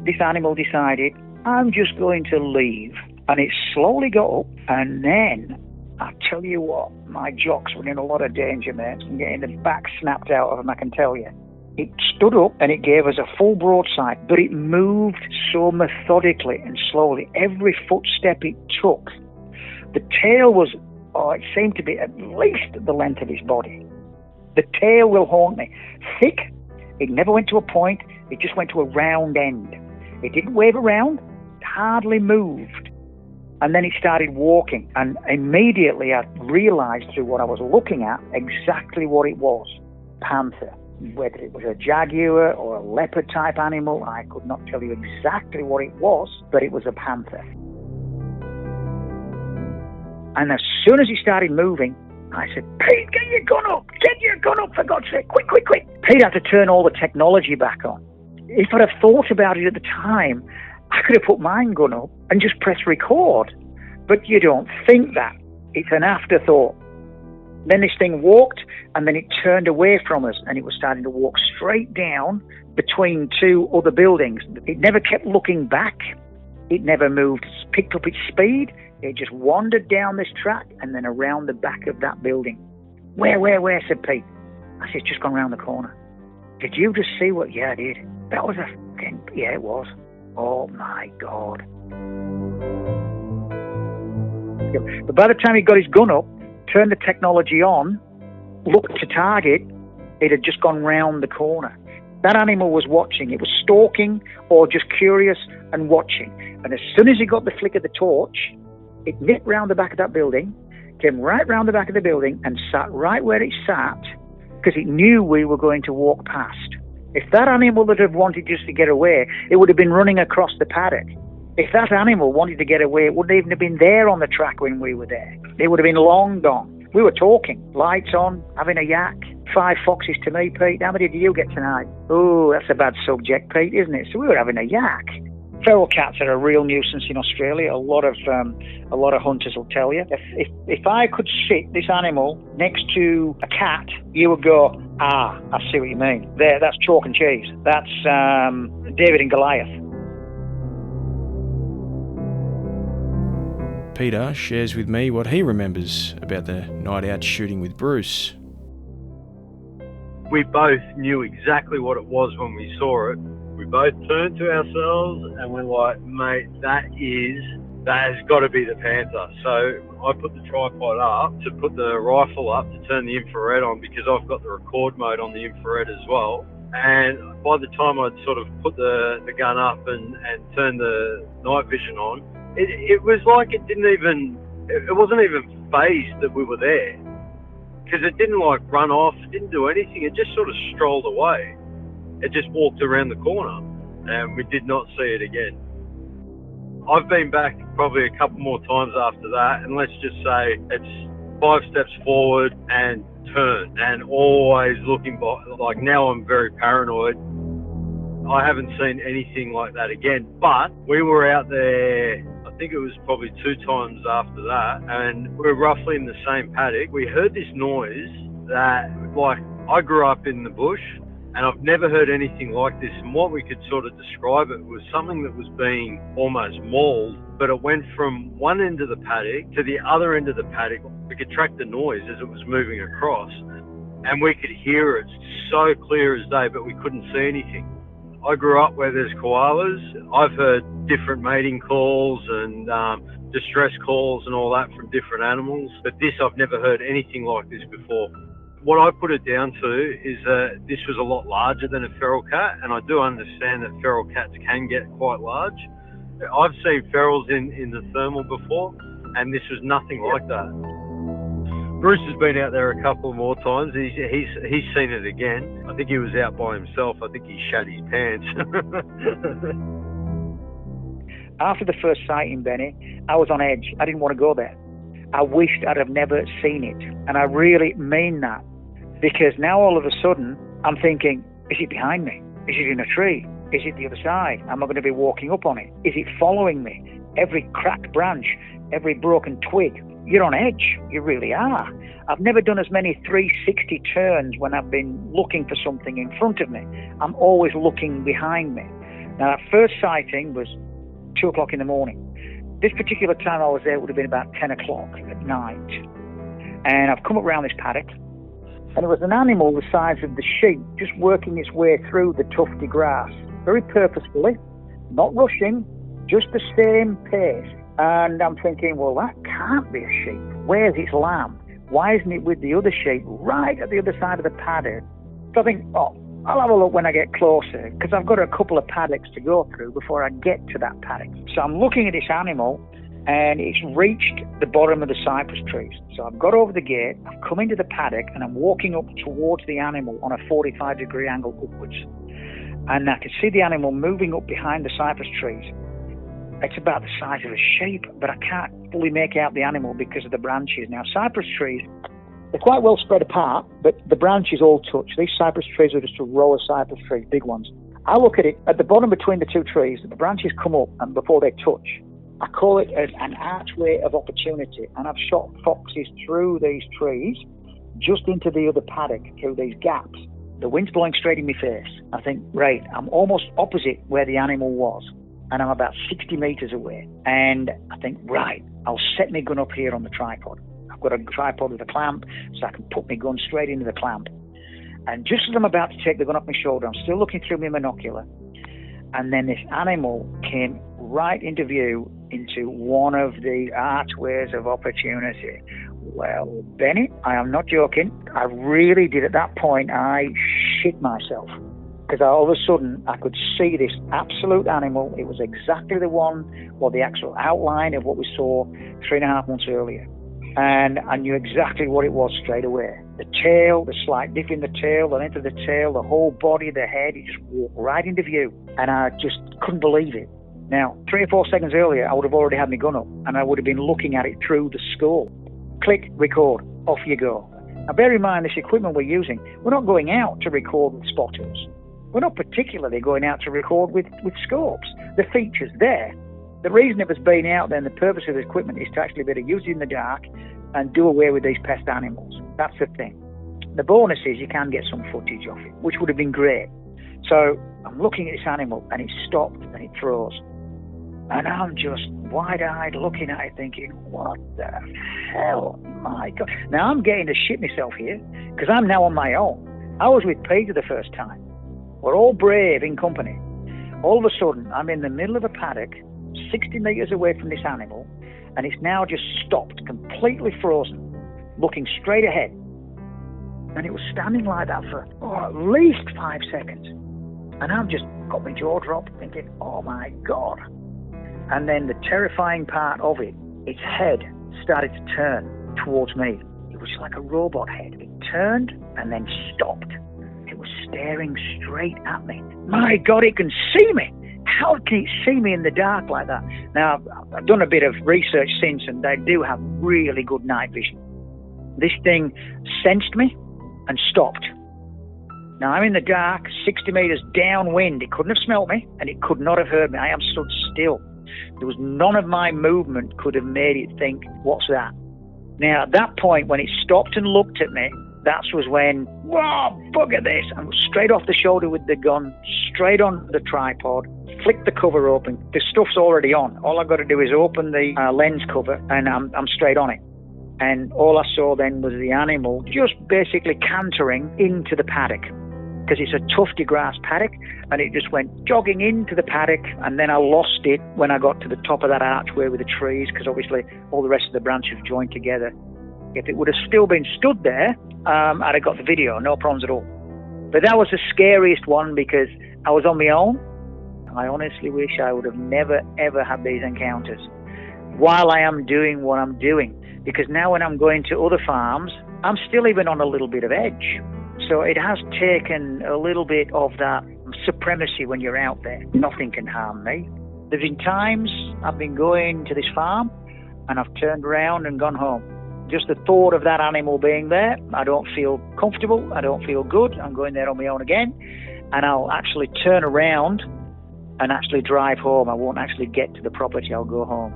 This animal decided, I'm just going to leave. And it slowly got up, and then, I tell you what, my jocks were in a lot of danger, mate, from getting the back snapped out of them, I can tell you. It stood up and it gave us a full broadside, but it moved so methodically and slowly. Every footstep it took, the tail was it seemed to be at least the length of his body. The tail will haunt me. Thick, it never went to a point, it just went to a round end. It didn't wave around, it hardly moved. And then it started walking, and immediately I realised through what I was looking at exactly what it was. Panther. Whether it was a jaguar or a leopard type animal, I could not tell you exactly what it was, but it was a panther. And as soon as he started moving, I said, Pete, get your gun up! Get your gun up, for God's sake! Quick, quick, quick! Pete had to turn all the technology back on. If I'd have thought about it at the time, I could have put my gun up and just pressed record. But you don't think that. It's an afterthought. Then this thing walked, and then it turned away from us, and it was starting to walk straight down between two other buildings. It never kept looking back. It never moved, picked up its speed. It just wandered down this track and then around the back of that building. Where, said Pete. I said, it's just gone round the corner. Did you just see what? Yeah, I did. That was a fucking, yeah, it was. Oh my God. But by the time he got his gun up, turned the technology on, looked to target, it had just gone round the corner. That animal was watching. It was stalking or just curious and watching. And as soon as he got the flick of the torch, it nipped round the back of that building, came right round the back of the building and sat right where it sat because it knew we were going to walk past. If that animal would have wanted just to get away, it would have been running across the paddock. If that animal wanted to get away, it wouldn't even have been there on the track when we were there. It would have been long gone. We were talking, lights on, having a yak. 5 foxes to me, Pete. How many did you get tonight? Oh, that's a bad subject, Pete, isn't it? So we were having a yak. Feral cats are a real nuisance in Australia. A lot of hunters will tell you. If I could sit this animal next to a cat, you would go, I see what you mean. There, that's chalk and cheese. That's David and Goliath.
Peter shares with me what he remembers about the night out shooting with Bruce.
We both knew exactly what it was when we saw it. We both turned to ourselves and we're like, mate, that has got to be the Panther. So I put the tripod up to put the rifle up to turn the infrared on because I've got the record mode on the infrared as well. And by the time I'd sort of put the gun up and turned the night vision on, it was like it wasn't even phased that we were there. Because it didn't like run off, it didn't do anything, it just sort of strolled away. It just walked around the corner and we did not see it again. I've been back probably a couple more times after that, and let's just say it's 5 steps forward and turn, and always looking by. Like now I'm very paranoid. I haven't seen anything like that again, but we were out there, I think it was probably 2 times after that, and we're roughly in the same paddock. We heard this noise that, like, I grew up in the bush and I've never heard anything like this, and what we could sort of describe it was something that was being almost mauled, but it went from one end of the paddock to the other end of the paddock. We could track the noise as it was moving across, and we could hear it so clear as day, but we couldn't see anything. I grew up where there's koalas. I've heard different mating calls and distress calls and all that from different animals, but this, I've never heard anything like this before. What I put it down to is that this was a lot larger than a feral cat, and I do understand that feral cats can get quite large. I've seen ferals in the thermal before, and this was nothing like that. Bruce has been out there a couple more times. He's seen it again. I think he was out by himself. I think he shat his pants.
After the first sighting, Benny, I was on edge. I didn't want to go there. I wished I'd have never seen it. And I really mean that. Because now all of a sudden, I'm thinking, is it behind me? Is it in a tree? Is it the other side? Am I going to be walking up on it? Is it following me? Every cracked branch, every broken twig. You're on edge. You really are. I've never done as many 360 turns when I've been looking for something in front of me. I'm always looking behind me. Now, that first sighting was 2 o'clock in the morning. This particular time I was there would have been about 10 o'clock at night. And I've come up around this paddock, and it was an animal the size of the sheep, just working its way through the tufty grass, very purposefully, not rushing, just the same pace. And I'm thinking, well, that can't be a sheep. Where's its lamb? Why isn't it with the other sheep right at the other side of the paddock? So I think, I'll have a look when I get closer, because I've got a couple of paddocks to go through before I get to that paddock. So I'm looking at this animal, and it's reached the bottom of the cypress trees. So I've got over the gate, I've come into the paddock, and I'm walking up towards the animal on a 45-degree angle upwards. And I can see the animal moving up behind the cypress trees. It's about the size of a sheep, but I can't fully make out the animal because of the branches. Now, cypress trees, they're quite well spread apart, but the branches all touch. These cypress trees are just a row of cypress trees, big ones. I look at it, at the bottom between the two trees, the branches come up and before they touch. I call it an archway of opportunity, and I've shot foxes through these trees, just into the other paddock, through these gaps. The wind's blowing straight in my face. I think, right, I'm almost opposite where the animal was, and I'm about 60 metres away. And I think, right, I'll set my gun up here on the tripod. I've got a tripod with a clamp, so I can put my gun straight into the clamp. And just as I'm about to take the gun off my shoulder, I'm still looking through my binocular, and then this animal came right into view into one of the archways of opportunity. Well, Benny, I am not joking. I really did at that point, I shit myself. Because all of a sudden, I could see this absolute animal. It was exactly the one, or the actual outline of what we saw 3.5 months earlier. And I knew exactly what it was straight away. The tail, the slight dip in the tail, the length of the tail, the whole body, the head, it just walked right into view. And I just couldn't believe it. Now, 3 or 4 seconds earlier, I would have already had my gun up, and I would have been looking at it through the scope. Click, record, off you go. Now, bear in mind, this equipment we're using, we're not going out to record with spotters. We're not particularly going out to record with scopes. The feature's there. The reason it was being out there and the purpose of the equipment is to actually be able to use it in the dark and do away with these pest animals. That's the thing. The bonus is you can get some footage of it, which would have been great. So I'm looking at this animal, and it stopped and it throws. And I'm just wide-eyed looking at it thinking, what the hell, my God. Now I'm getting to shit myself here because I'm now on my own. I was with Peter the first time. We're all brave in company. All of a sudden, I'm in the middle of a paddock, 60 metres away from this animal, and it's now just stopped, completely frozen, looking straight ahead. And it was standing like that for at least 5 seconds. And I've just got my jaw dropped thinking, oh my God. And then the terrifying part of it, its head started to turn towards me. It was like a robot head. It turned and then stopped. It was staring straight at me. My God, it can see me. How can it see me in the dark like that? Now, I've done a bit of research since, and they do have really good night vision. This thing sensed me and stopped. Now, I'm in the dark, 60 metres downwind. It couldn't have smelt me, and it could not have heard me. I am stood still. There was none of my movement could have made it think, what's that? Now, at that point, when it stopped and looked at me, that was when, whoa, bugger this. I was straight off the shoulder with the gun, straight on the tripod, flicked the cover open. The stuff's already on. All I've got to do is open the lens cover, and I'm straight on it. And all I saw then was the animal just basically cantering into the paddock, because it's a tufty grass paddock, and it just went jogging into the paddock, and then I lost it when I got to the top of that archway with the trees, because obviously all the rest of the branches joined together. If it would have still been stood there, I'd have got the video, no problems at all. But that was the scariest one because I was on my own. I honestly wish I would have never, ever had these encounters while I am doing what I'm doing. Because now when I'm going to other farms, I'm still even on a little bit of edge. So it has taken a little bit of that supremacy when you're out there. Nothing can harm me. There's been times I've been going to this farm and I've turned around and gone home. Just the thought of that animal being there, I don't feel comfortable, I don't feel good. I'm going there on my own again, and I'll actually turn around and actually drive home. I won't actually get to the property, I'll go home.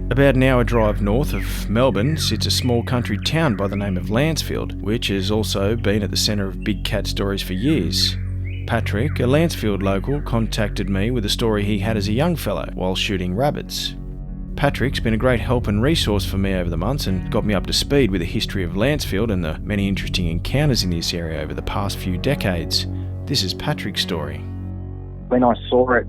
About an hour drive north of Melbourne sits a small country town by the name of Lancefield, which has also been at the centre of big cat stories for years. Patrick, a Lancefield local, contacted me with a story he had as a young fellow while shooting rabbits. Patrick's been a great help and resource for me over the months and got me up to speed with the history of Lancefield and the many interesting encounters in this area over the past few decades. This is Patrick's story.
When I saw it,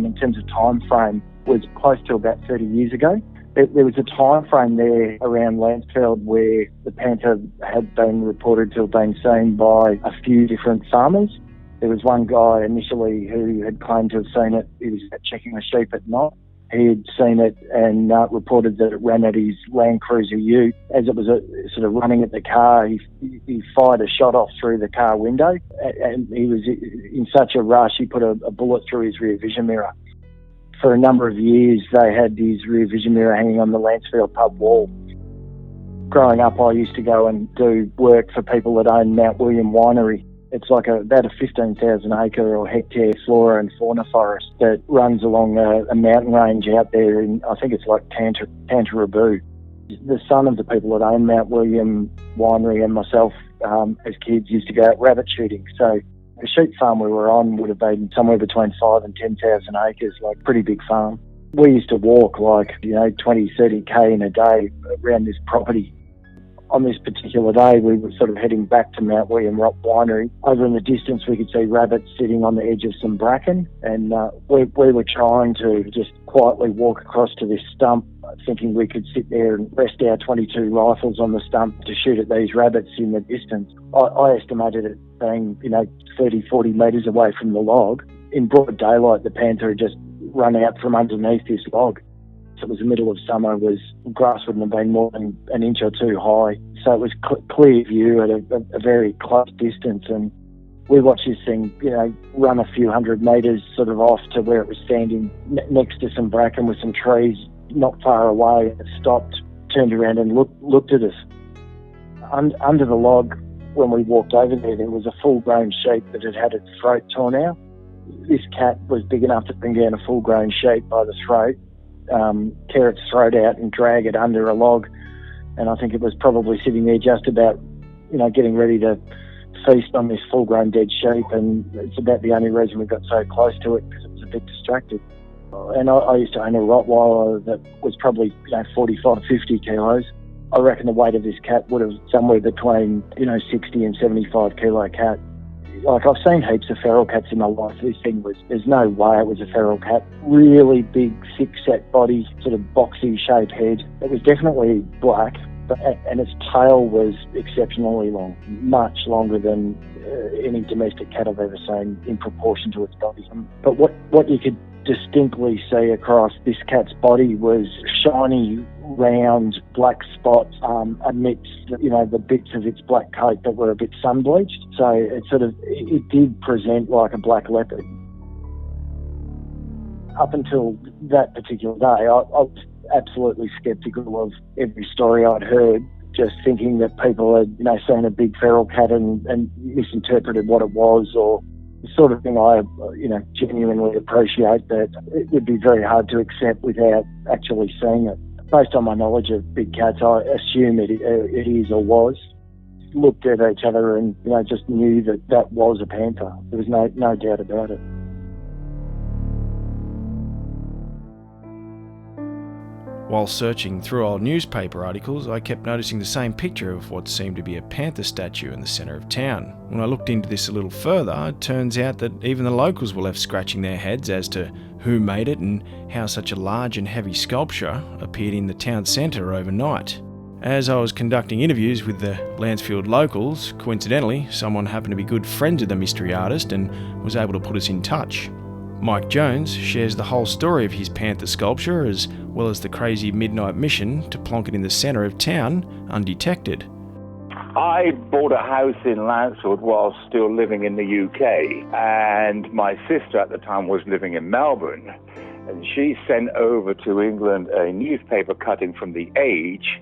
in terms of time frame, was close to about 30 years ago. There was a time frame there around Lancefield where the Panther had been reported to have been seen by a few different farmers. There was one guy initially who had claimed to have seen it. He was checking the sheep at night. He had seen it and reported that it ran at his Land Cruiser ute. As it was sort of running at the car, he fired a shot off through the car window, and he was in such a rush he put a bullet through his rear vision mirror. For a number of years, they had his rear vision mirror hanging on the Lancefield pub wall. Growing up, I used to go and do work for people that own Mount William Winery. It's like about a 15,000 acre or hectare flora and fauna forest that runs along a mountain range out there in, I think it's like Panther. The son of the people that own Mount William Winery and myself as kids used to go out rabbit shooting. So the sheep farm we were on would have been somewhere between 5,000 and 10,000 acres, like pretty big farm. We used to walk 20, 30k in a day around this property. On this particular day, we were sort of heading back to Mount William Winery. Over in the distance, we could see rabbits sitting on the edge of some bracken, and we were trying to just quietly walk across to this stump, thinking we could sit there and rest our 22 rifles on the stump to shoot at these rabbits in the distance. I estimated it being, 30, 40 metres away from the log. In broad daylight, the Panther had just run out from underneath this log. So it was the middle of summer, grass wouldn't have been more than an inch or two high. So it was clear view at a very close distance. And we watched this thing, run a few hundred metres sort of off to where it was standing next to some bracken with some trees not far away. It stopped, turned around and looked at us. Under the log, when we walked over there was a full-grown sheep that had its throat torn out. This cat was big enough to bring down a full-grown sheep by the throat, tear its throat out and drag it under a log. And I think it was probably sitting there just about, getting ready to feast on this full-grown dead sheep. And it's about the only reason we got so close to it, because it was a bit distracted. And I used to own a Rottweiler that was probably 45, 50 kilos. I reckon the weight of this cat would have somewhere between 60 and 75 kilo cat. Like, I've seen heaps of feral cats in my life. This thing there's no way it was a feral cat. Really big, thick-set body, sort of boxy shaped head. It was definitely black, and its tail was exceptionally long, much longer than any domestic cat I've ever seen in proportion to its body. But what you could distinctly see across this cat's body was shiny, round black spots amidst the bits of its black coat that were a bit sun-bleached. So it did present like a black leopard. Up until that particular day, I was absolutely sceptical of every story I'd heard, just thinking that people had seen a big feral cat and misinterpreted what it was, or the sort of thing I genuinely appreciate that it would be very hard to accept without actually seeing it. Based on my knowledge of big cats, I assume it is or was. Looked at each other and just knew that was a panther. There was no doubt about it.
While searching through old newspaper articles, I kept noticing the same picture of what seemed to be a panther statue in the centre of town. When I looked into this a little further, it turns out that even the locals were left scratching their heads as to who made it and how such a large and heavy sculpture appeared in the town centre overnight. As I was conducting interviews with the Lancefield locals, coincidentally, someone happened to be good friends with the mystery artist and was able to put us in touch. Mike Jones shares the whole story of his panther sculpture, as well as the crazy midnight mission to plonk it in the centre of town undetected.
I bought a house in Lancefield while still living in the UK, and my sister at the time was living in Melbourne, and she sent over to England a newspaper cutting from The Age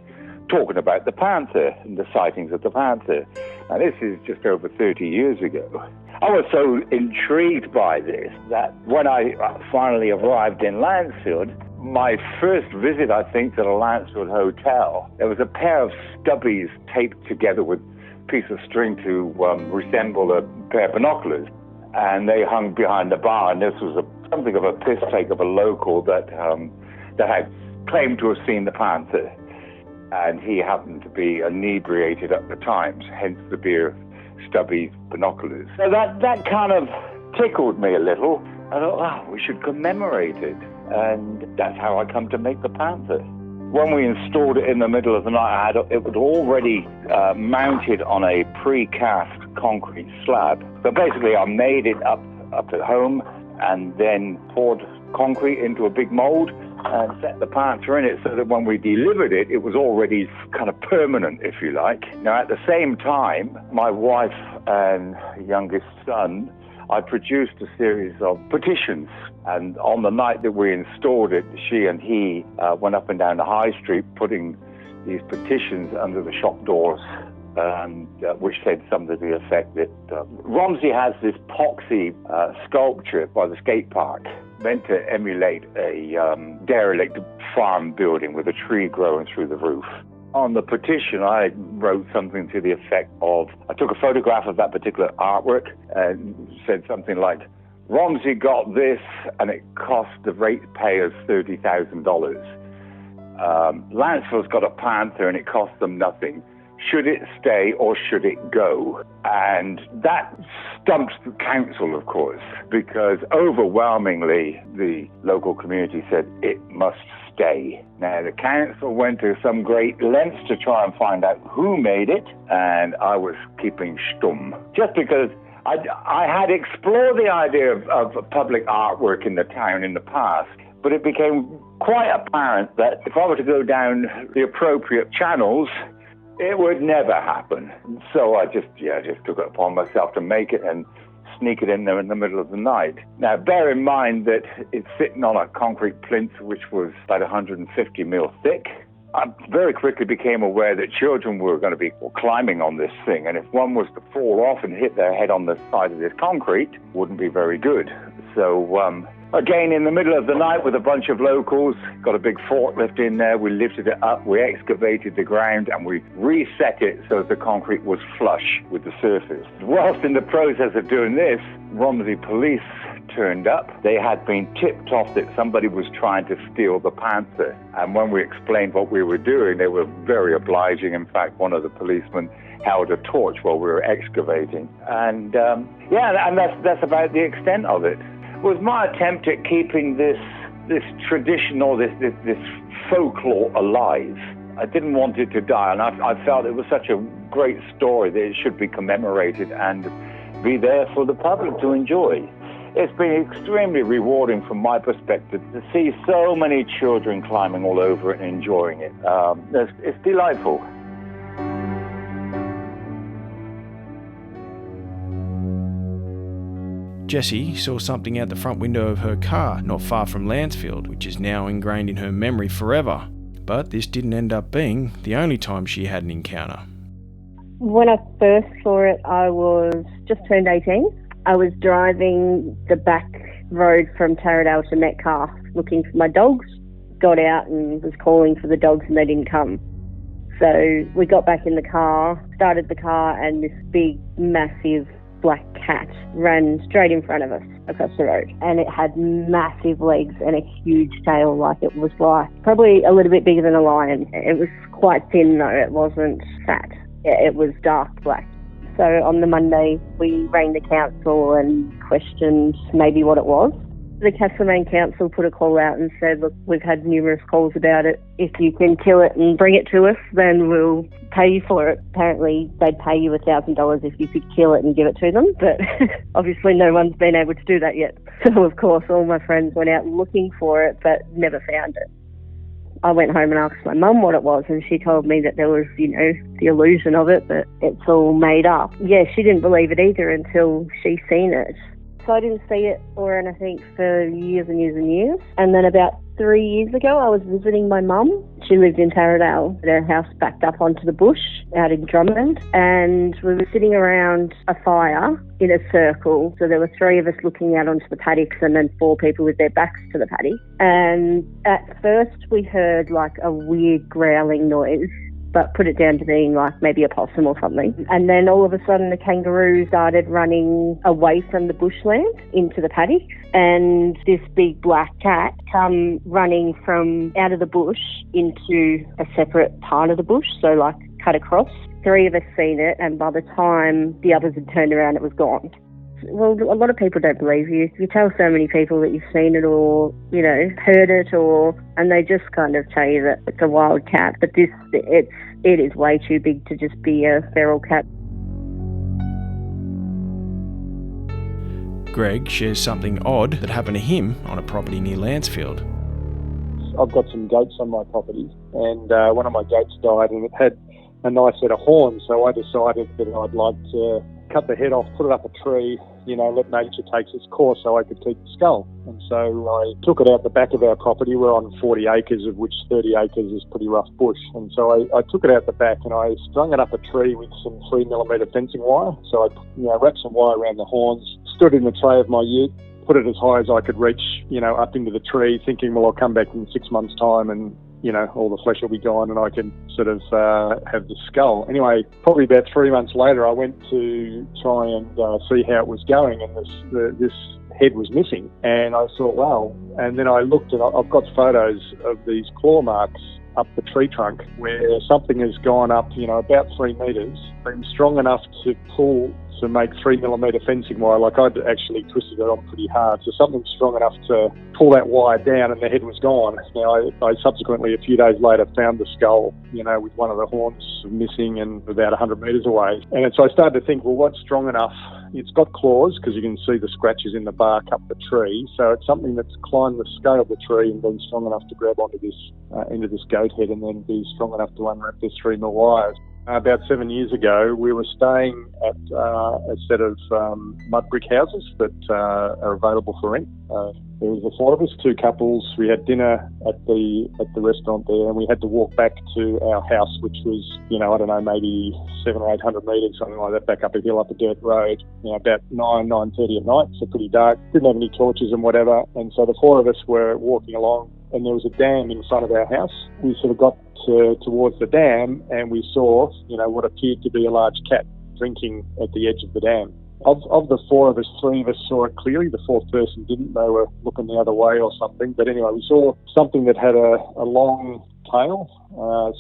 talking about the panther and the sightings of the panther. Now, this is just over 30 years ago. I was so intrigued by this that when I finally arrived in Lancefield, my first visit, I think, to the Lancefield Hotel, there was a pair of stubbies taped together with a piece of string to resemble a pair of binoculars. And they hung behind the bar, and this was something of a piss take of a local that had claimed to have seen the panther, and he happened to be inebriated at the time, hence the beer stubby binoculars. So that kind of tickled me a little. I thought, we should commemorate it, and that's how I come to make the panther. When we installed it in the middle of the night, it was already mounted on a precast concrete slab. So basically, I made it up at home and then poured concrete into a big mold and set the panther in it so that when we delivered it, it was already kind of permanent, if you like. Now, at the same time, my wife and youngest son, I produced a series of petitions, and on the night that we installed it, she and he went up and down the high street putting these petitions under the shop doors, which said something to the effect that Romsey has this poxy sculpture by the skate park meant to emulate a derelict farm building with a tree growing through the roof. On the petition, I wrote something to the effect of, I took a photograph of that particular artwork and said something like, Romsey got this and it cost the ratepayers $30,000. Lancefield's got a panther and it cost them nothing. Should it stay or should it go? And that stumped the council, of course, because overwhelmingly the local community said it must stay. Now, the council went to some great lengths to try and find out who made it, and I was keeping stum. Just because I had explored the idea of public artwork in the town in the past, but it became quite apparent that if I were to go down the appropriate channels, it would never happen. So I just took it upon myself to make it and sneak it in there in the middle of the night. Now, bear in mind that it's sitting on a concrete plinth which was about 150 mil thick. I very quickly became aware that children were going to be climbing on this thing, and if one was to fall off and hit their head on the side of this concrete, wouldn't be very good. So, again, in the middle of the night with a bunch of locals, got a big forklift in there, we lifted it up, we excavated the ground, and we reset it so the concrete was flush with the surface. Whilst in the process of doing this, Romsey police turned up. They had been tipped off that somebody was trying to steal the panther, and when we explained what we were doing, they were very obliging. In fact, one of the policemen held a torch while we were excavating. And that's about the extent of it. Was my attempt at keeping this tradition or this folklore alive. I didn't want it to die, and I felt it was such a great story that it should be commemorated and be there for the public to enjoy. It's been extremely rewarding from my perspective to see so many children climbing all over it and enjoying it. It's delightful.
Jessie saw something out the front window of her car not far from Lancefield, which is now ingrained in her memory forever. But this didn't end up being the only time she had an encounter.
When I first saw it, I was just turned 18. I was driving the back road from Taradale to Metcalfe looking for my dogs. Got out and was calling for the dogs and they didn't come. So we got back in the car, started the car, and this big, massive black cat ran straight in front of us across the road. And it had massive legs and a huge tail, like it was like probably a little bit bigger than a lion. It was quite thin though, it wasn't fat. It was dark black. So on the Monday, we rang the council and questioned maybe what it was. The Castlemaine Council put a call out and said, look, we've had numerous calls about it. If you can kill it and bring it to us, then we'll pay you for it. Apparently, they'd pay you $1,000 if you could kill it and give it to them. But obviously, no one's been able to do that yet. So, of course, all my friends went out looking for it, but never found it. I went home and asked my mum what it was, and she told me that there was, the illusion of it, that it's all made up. Yeah, she didn't believe it either until she seen it. So I didn't see it or anything for years and years and years. And then about 3 years ago, I was visiting my mum. She lived in Taradale. Their house backed up onto the bush out in Drummond. And we were sitting around a fire in a circle. So there were 3 of us looking out onto the paddocks and then 4 people with their backs to the paddock. And at first we heard like a weird growling noise. but put it down to being like maybe a possum or something. And then all of a sudden the kangaroo started running away from the bushland into the paddock, and this big black cat come running from out of the bush into a separate part of the bush, so like cut across. 3 of us seen it, and by the time the others had turned around, it was gone. Well, a lot of people don't believe you. You tell so many people that you've seen it or, you know, heard it, and they just kind of tell you that it's a wild cat. But it is way too big to just be a feral cat.
Greg shares something odd that happened to him on a property near Lancefield.
I've got some goats on my property, and one of my goats died, and it had a nice set of horns, so I decided that I'd like to cut the head off, put it up a tree, you know, let nature take its course so I could keep the skull. And so I took it out the back of our property. We're on 40 acres, of which 30 acres is pretty rough bush. And so I took it out the back and I strung it up a tree with some 3mm fencing wire. So I wrapped some wire around the horns, stood in the tray of my ute, put it as high as I could reach, you know, up into the tree, thinking, well, I'll come back in 6 months' time and, you know, all the flesh will be gone and I can sort of have the skull. Anyway, probably about 3 months later, I went to try and see how it was going, and this head was missing. And I thought, wow. And then I looked, and I've got photos of these claw marks up the tree trunk where something has gone up, you know, about 3 metres, been strong enough to pull to make 3mm fencing wire. Like, I'd actually twisted it on pretty hard, so something strong enough to pull that wire down, and the head was gone. Now, I subsequently, a few days later, found the skull, you know, with one of the horns missing and about 100 metres away. And so I started to think, well, what's strong enough? It's got claws, because you can see the scratches in the bark up the tree, so it's something that's climbed the scale of the tree and been strong enough to grab onto this goat head and then be strong enough to unwrap this 3mm wires. About 7 years ago, we were staying at a set of mud brick houses that are available for rent. There was the 4 of us, 2 couples. We had dinner at the restaurant there, and we had to walk back to our house, which was, you know, I don't know, maybe 700 or 800 metres, something like that, back up a hill, up a dirt road, you know, about 9:30 at night, so pretty dark. Didn't have any torches and whatever, and so the 4 of us were walking along, and there was a dam in front of our house. We sort of got towards the dam, and we saw, you know, what appeared to be a large cat drinking at the edge of the dam. Of the 4 of us, 3 of us saw it clearly. The 4th person didn't. They were looking the other way or something. But anyway, we saw something that had a long tail,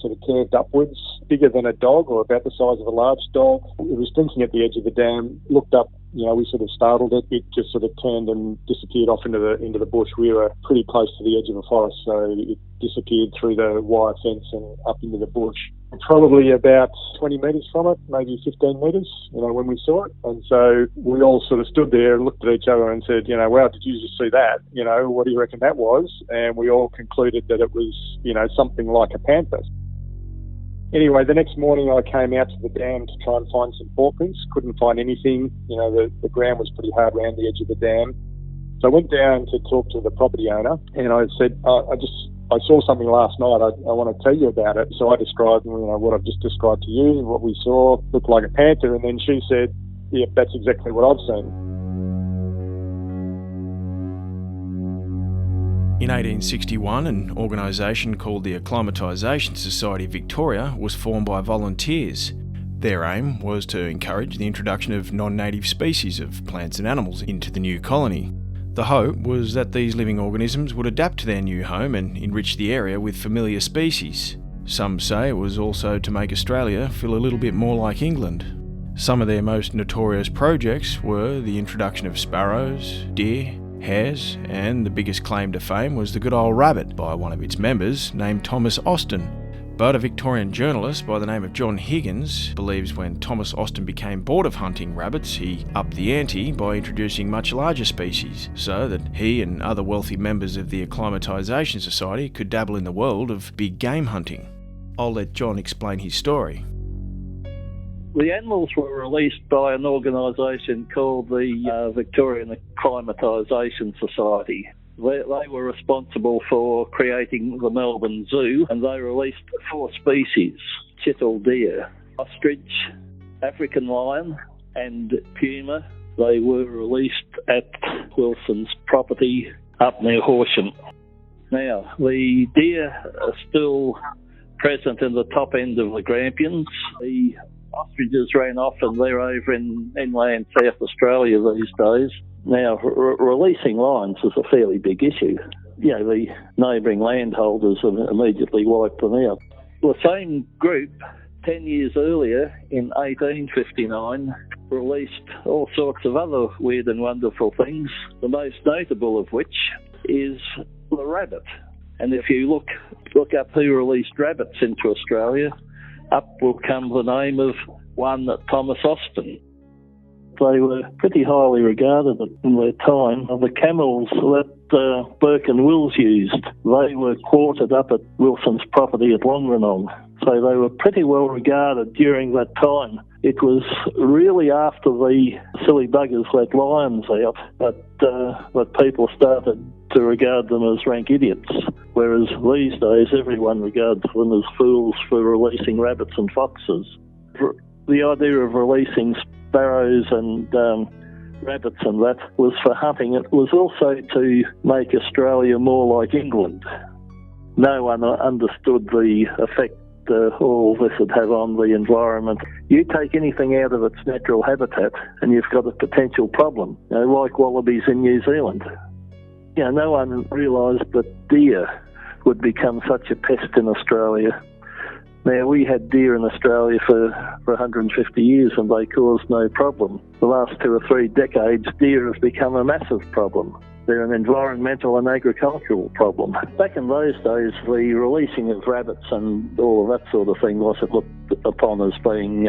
sort of curved upwards, bigger than a dog or about the size of a large dog. It was drinking at the edge of the dam, looked up, you know, we sort of startled it. It just sort of turned and disappeared off into the bush. We were pretty close to the edge of a forest, so it disappeared through the wire fence and up into the bush. Probably about 20 metres from it, maybe 15 metres, you know, when we saw it. And so we all sort of stood there and looked at each other and said, you know, wow, did you just see that? You know, what do you reckon that was? And we all concluded that it was, you know, something like a panther. Anyway, the next morning I came out to the dam to try and find some paw prints. Couldn't find anything. You know, the ground was pretty hard around the edge of the dam. So I went down to talk to the property owner, and I said, I saw something last night. I want to tell you about it. So I described, you know, what I've just described to you, what we saw, looked like a panther. And then she said, yeah, that's exactly what I've seen.
In 1861, an organisation called the Acclimatisation Society of Victoria was formed by volunteers. Their aim was to encourage the introduction of non-native species of plants and animals into the new colony. The hope was that these living organisms would adapt to their new home and enrich the area with familiar species. Some say it was also to make Australia feel a little bit more like England. Some of their most notorious projects were the introduction of sparrows, deer, hares, and the biggest claim to fame was the good old rabbit by one of its members named Thomas Austin. But a Victorian journalist by the name of John Higgins believes when Thomas Austin became bored of hunting rabbits, he upped the ante by introducing much larger species, so that he and other wealthy members of the Acclimatisation Society could dabble in the world of big game hunting. I'll let John explain his story.
The animals were released by an organisation called the Victorian Acclimatisation Society. They were responsible for creating the Melbourne Zoo, and they released 4 species: chital deer, ostrich, African lion and puma. They were released at Wilson's property up near Horsham. Now, the deer are still present in the top end of the Grampians. The ostriches ran off and they're over in inland South Australia these days. Now, releasing lions is a fairly big issue. You know, the neighbouring landholders have immediately wiped them out. The same group, 10 years earlier, in 1859, released all sorts of other weird and wonderful things, the most notable of which is the rabbit. And if you look up who released rabbits into Australia, up will come the name of one Thomas Austin. They were pretty highly regarded in their time. The camels that Burke and Wills used, they were quartered up at Wilson's property at Longrenong. So they were pretty well regarded during that time. It was really after the silly buggers let lions out that people started to regard them as rank idiots, whereas these days everyone regards them as fools for releasing rabbits and foxes. The idea of releasing sparrows and rabbits and that was for hunting. It was also to make Australia more like England. No one understood the effect all this would have on the environment. You take anything out of its natural habitat and you've got a potential problem, you know, like wallabies in New Zealand. You know, no one realised that deer would become such a pest in Australia. Now, we had deer in Australia for 150 years and they caused no problem. The last 2 or 3 decades, deer have become a massive problem. They're an environmental and agricultural problem. Back in those days, the releasing of rabbits and all of that sort of thing wasn't looked upon as being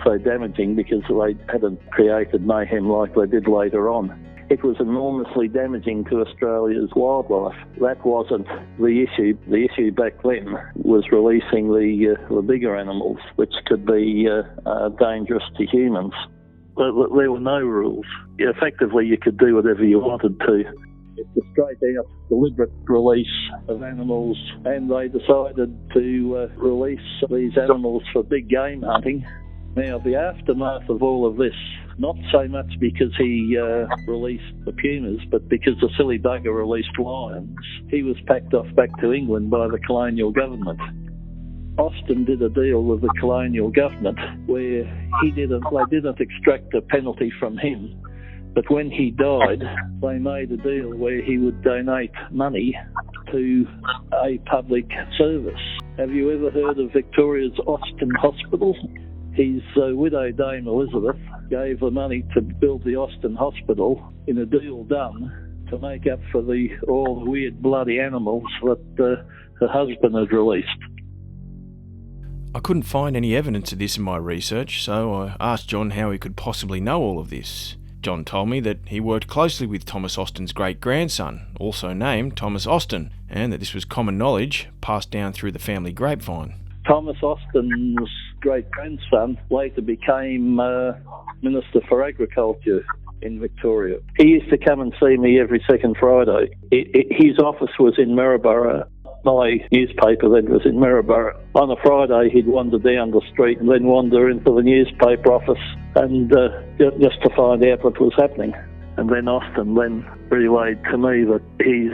so damaging because they hadn't created mayhem like they did later on. It was enormously damaging to Australia's wildlife. That wasn't the issue. The issue back then was releasing the bigger animals, which could be dangerous to humans. There were no rules. Effectively, you could do whatever you wanted to. It's a straight-out, deliberate release of animals, and they decided to release these animals for big game hunting. Now, the aftermath of all of this, not so much because he released the pumas, but because the silly bugger released lions, he was packed off back to England by the colonial government. Austin did a deal with the colonial government where they didn't extract a penalty from him, but when he died, they made a deal where he would donate money to a public service. Have you ever heard of Victoria's Austin Hospital? His widow, Dame Elizabeth, gave the money to build the Austin Hospital in a deal done to make up for all the weird bloody animals that her husband had released.
I couldn't find any evidence of this in my research, so I asked John how he could possibly know all of this. John told me that he worked closely with Thomas Austin's great-grandson, also named Thomas Austin, and that this was common knowledge passed down through the family grapevine.
Thomas Austin's great-grandson later became Minister for Agriculture in Victoria. He used to come and see me every second Friday. His office was in Maryborough. My newspaper then was in Maryborough. On a Friday, he'd wander down the street and then wander into the newspaper office and just to find out what was happening. And then Austin relayed to me that his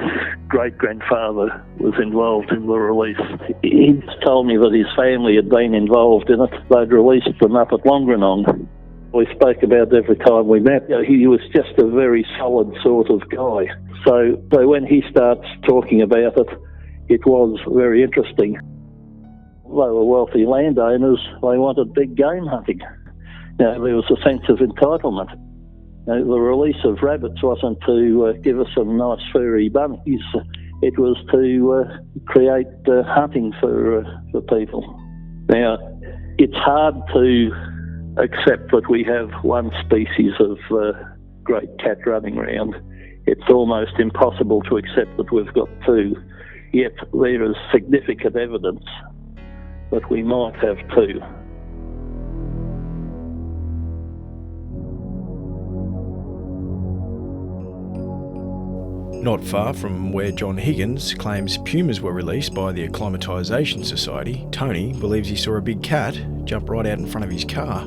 great-grandfather was involved in the release. He told me that his family had been involved in it. They'd released them up at Longrenong. We spoke about it every time we met. You know, he was just a very solid sort of guy. So when he starts talking about it, it was very interesting. They were wealthy landowners. They wanted big game hunting. You know, there was a sense of entitlement. You know, the release of rabbits wasn't to give us some nice furry bunnies. It was to create hunting for people. Now, it's hard to accept that we have one species of great cat running around. It's almost impossible to accept that we've got two. Yet there is significant evidence that we might have two.
Not far from where John Higgins claims pumas were released by the Acclimatisation Society, Tony believes he saw a big cat jump right out in front of his car.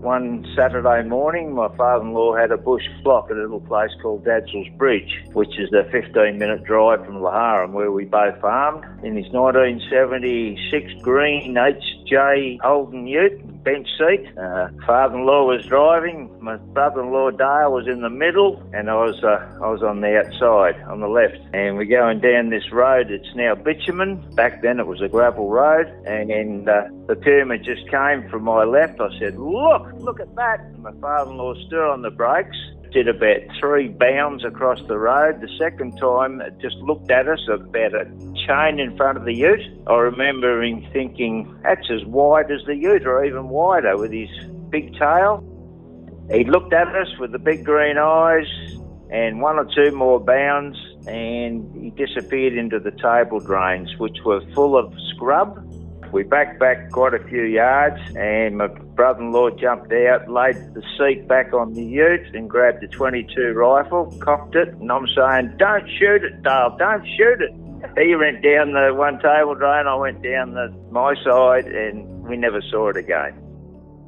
One Saturday morning, my father-in-law had a bush flock at a little place called Dadsel's Bridge, which is a 15-minute drive from Laharam, where we both farmed, in his 1976 green HJ Holden ute, bench seat. Father-in-law was driving, my brother-in-law Dale was in the middle, and I was on the outside, on the left. And we're going down this road, it's now bitumen. Back then it was a gravel road, and the Puma just came from my left. I said, look at that. And my father-in-law stood on the brakes, did about 3 bounds across the road. The second time, it just looked at us about a chain in front of the ute. I remember him thinking, that's as wide as the ute, or even wider, with his big tail. He looked at us with the big green eyes, and 1 or 2 more bounds, and he disappeared into the table drains, which were full of scrub. We backed back quite a few yards, and my brother-in-law jumped out, laid the seat back on the ute and grabbed the .22 rifle, cocked it, and I'm saying, don't shoot it, Dale, don't shoot it. He went down the one table drain, I went down my side, and we never saw it again.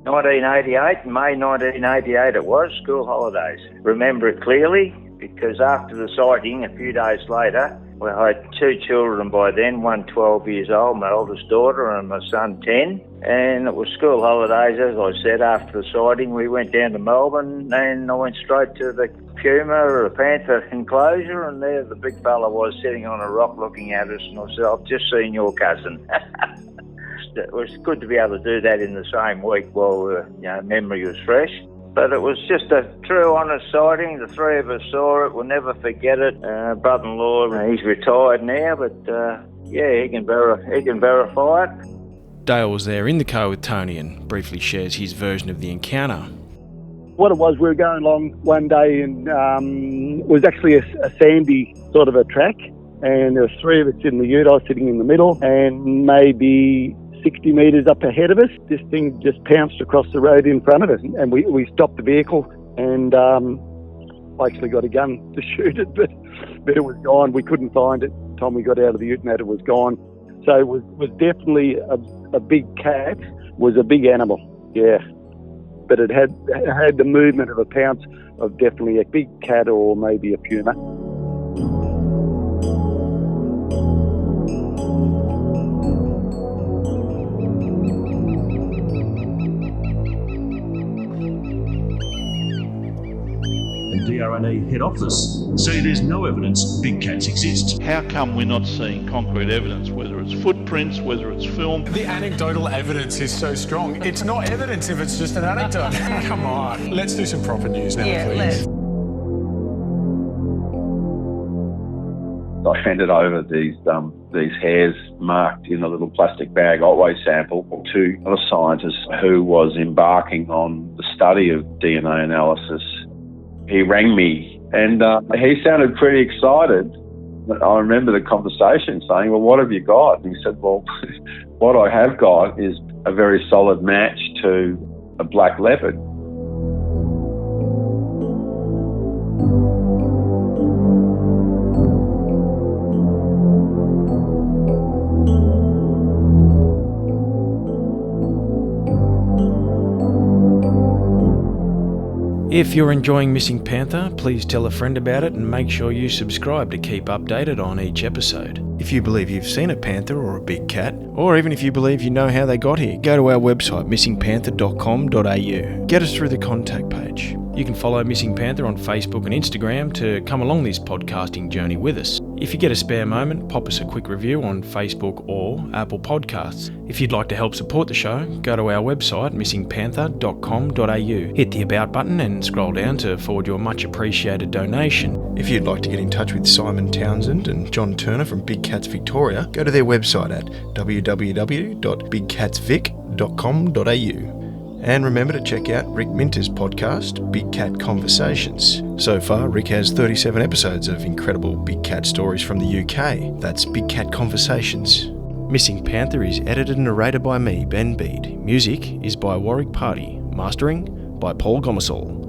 1988, May 1988 it was, school holidays. Remember it clearly, because after the sighting, a few days later, well, I had 2 children by then, one 12 years old, my oldest daughter, and my son 10. And it was school holidays, as I said, after the sighting. We went down to Melbourne, and I went straight to the Puma or the Panther enclosure, and there the big fella was sitting on a rock looking at us, and I said, I've just seen your cousin. It was good to be able to do that in the same week while memory was fresh. But it was just a true, honest sighting. The 3 of us saw it. We'll never forget it. Brother-in-law, he's retired now, but he can verify it.
Dale was there in the car with Tony and briefly shares his version of the encounter.
What it was, we were going along one day, and it was actually a sandy sort of a track, and there were 3 of us in the ute. I was sitting in the middle, and maybe 60 metres up ahead of us, this thing just pounced across the road in front of us, and we stopped the vehicle, and I actually got a gun to shoot it, but it was gone. We couldn't find it. By the time we got out of the ute, and it was gone. So it was definitely a big cat, was a big animal, yeah. But it had the movement of a pounce of definitely a big cat or maybe a puma.
DRNA head office say there's no evidence big cats exist.
How come we're not seeing concrete evidence, whether it's footprints, whether it's film?
The anecdotal evidence is so strong. It's not evidence if it's just an anecdote. Come on, let's do some proper news now, please.
I handed over these hairs marked in a little plastic bag Otways sample to a scientist who was embarking on the study of DNA analysis. He rang me, and he sounded pretty excited. I remember the conversation saying, well, what have you got? And he said, well, what I have got is a very solid match to a black leopard.
If you're enjoying Missing Panther, please tell a friend about it and make sure you subscribe to keep updated on each episode. If you believe you've seen a panther or a big cat, or even if you believe you know how they got here, go to our website missingpanther.com.au. Get us through the contact page. You can follow Missing Panther on Facebook and Instagram to come along this podcasting journey with us. If you get a spare moment, pop us a quick review on Facebook or Apple Podcasts. If you'd like to help support the show, go to our website missingpanther.com.au. Hit the About button and scroll down to forward your much appreciated donation. If you'd like to get in touch with Simon Townsend and John Turner from Big Cats Victoria, go to their website at www.bigcatsvic.com.au. And remember to check out Rick Minter's podcast, Big Cat Conversations. So far, Rick has 37 episodes of incredible big cat stories from the UK. That's Big Cat Conversations. Missing Panther is edited and narrated by me, Ben Bede. Music is by Warwick Party. Mastering by Paul Gomersall.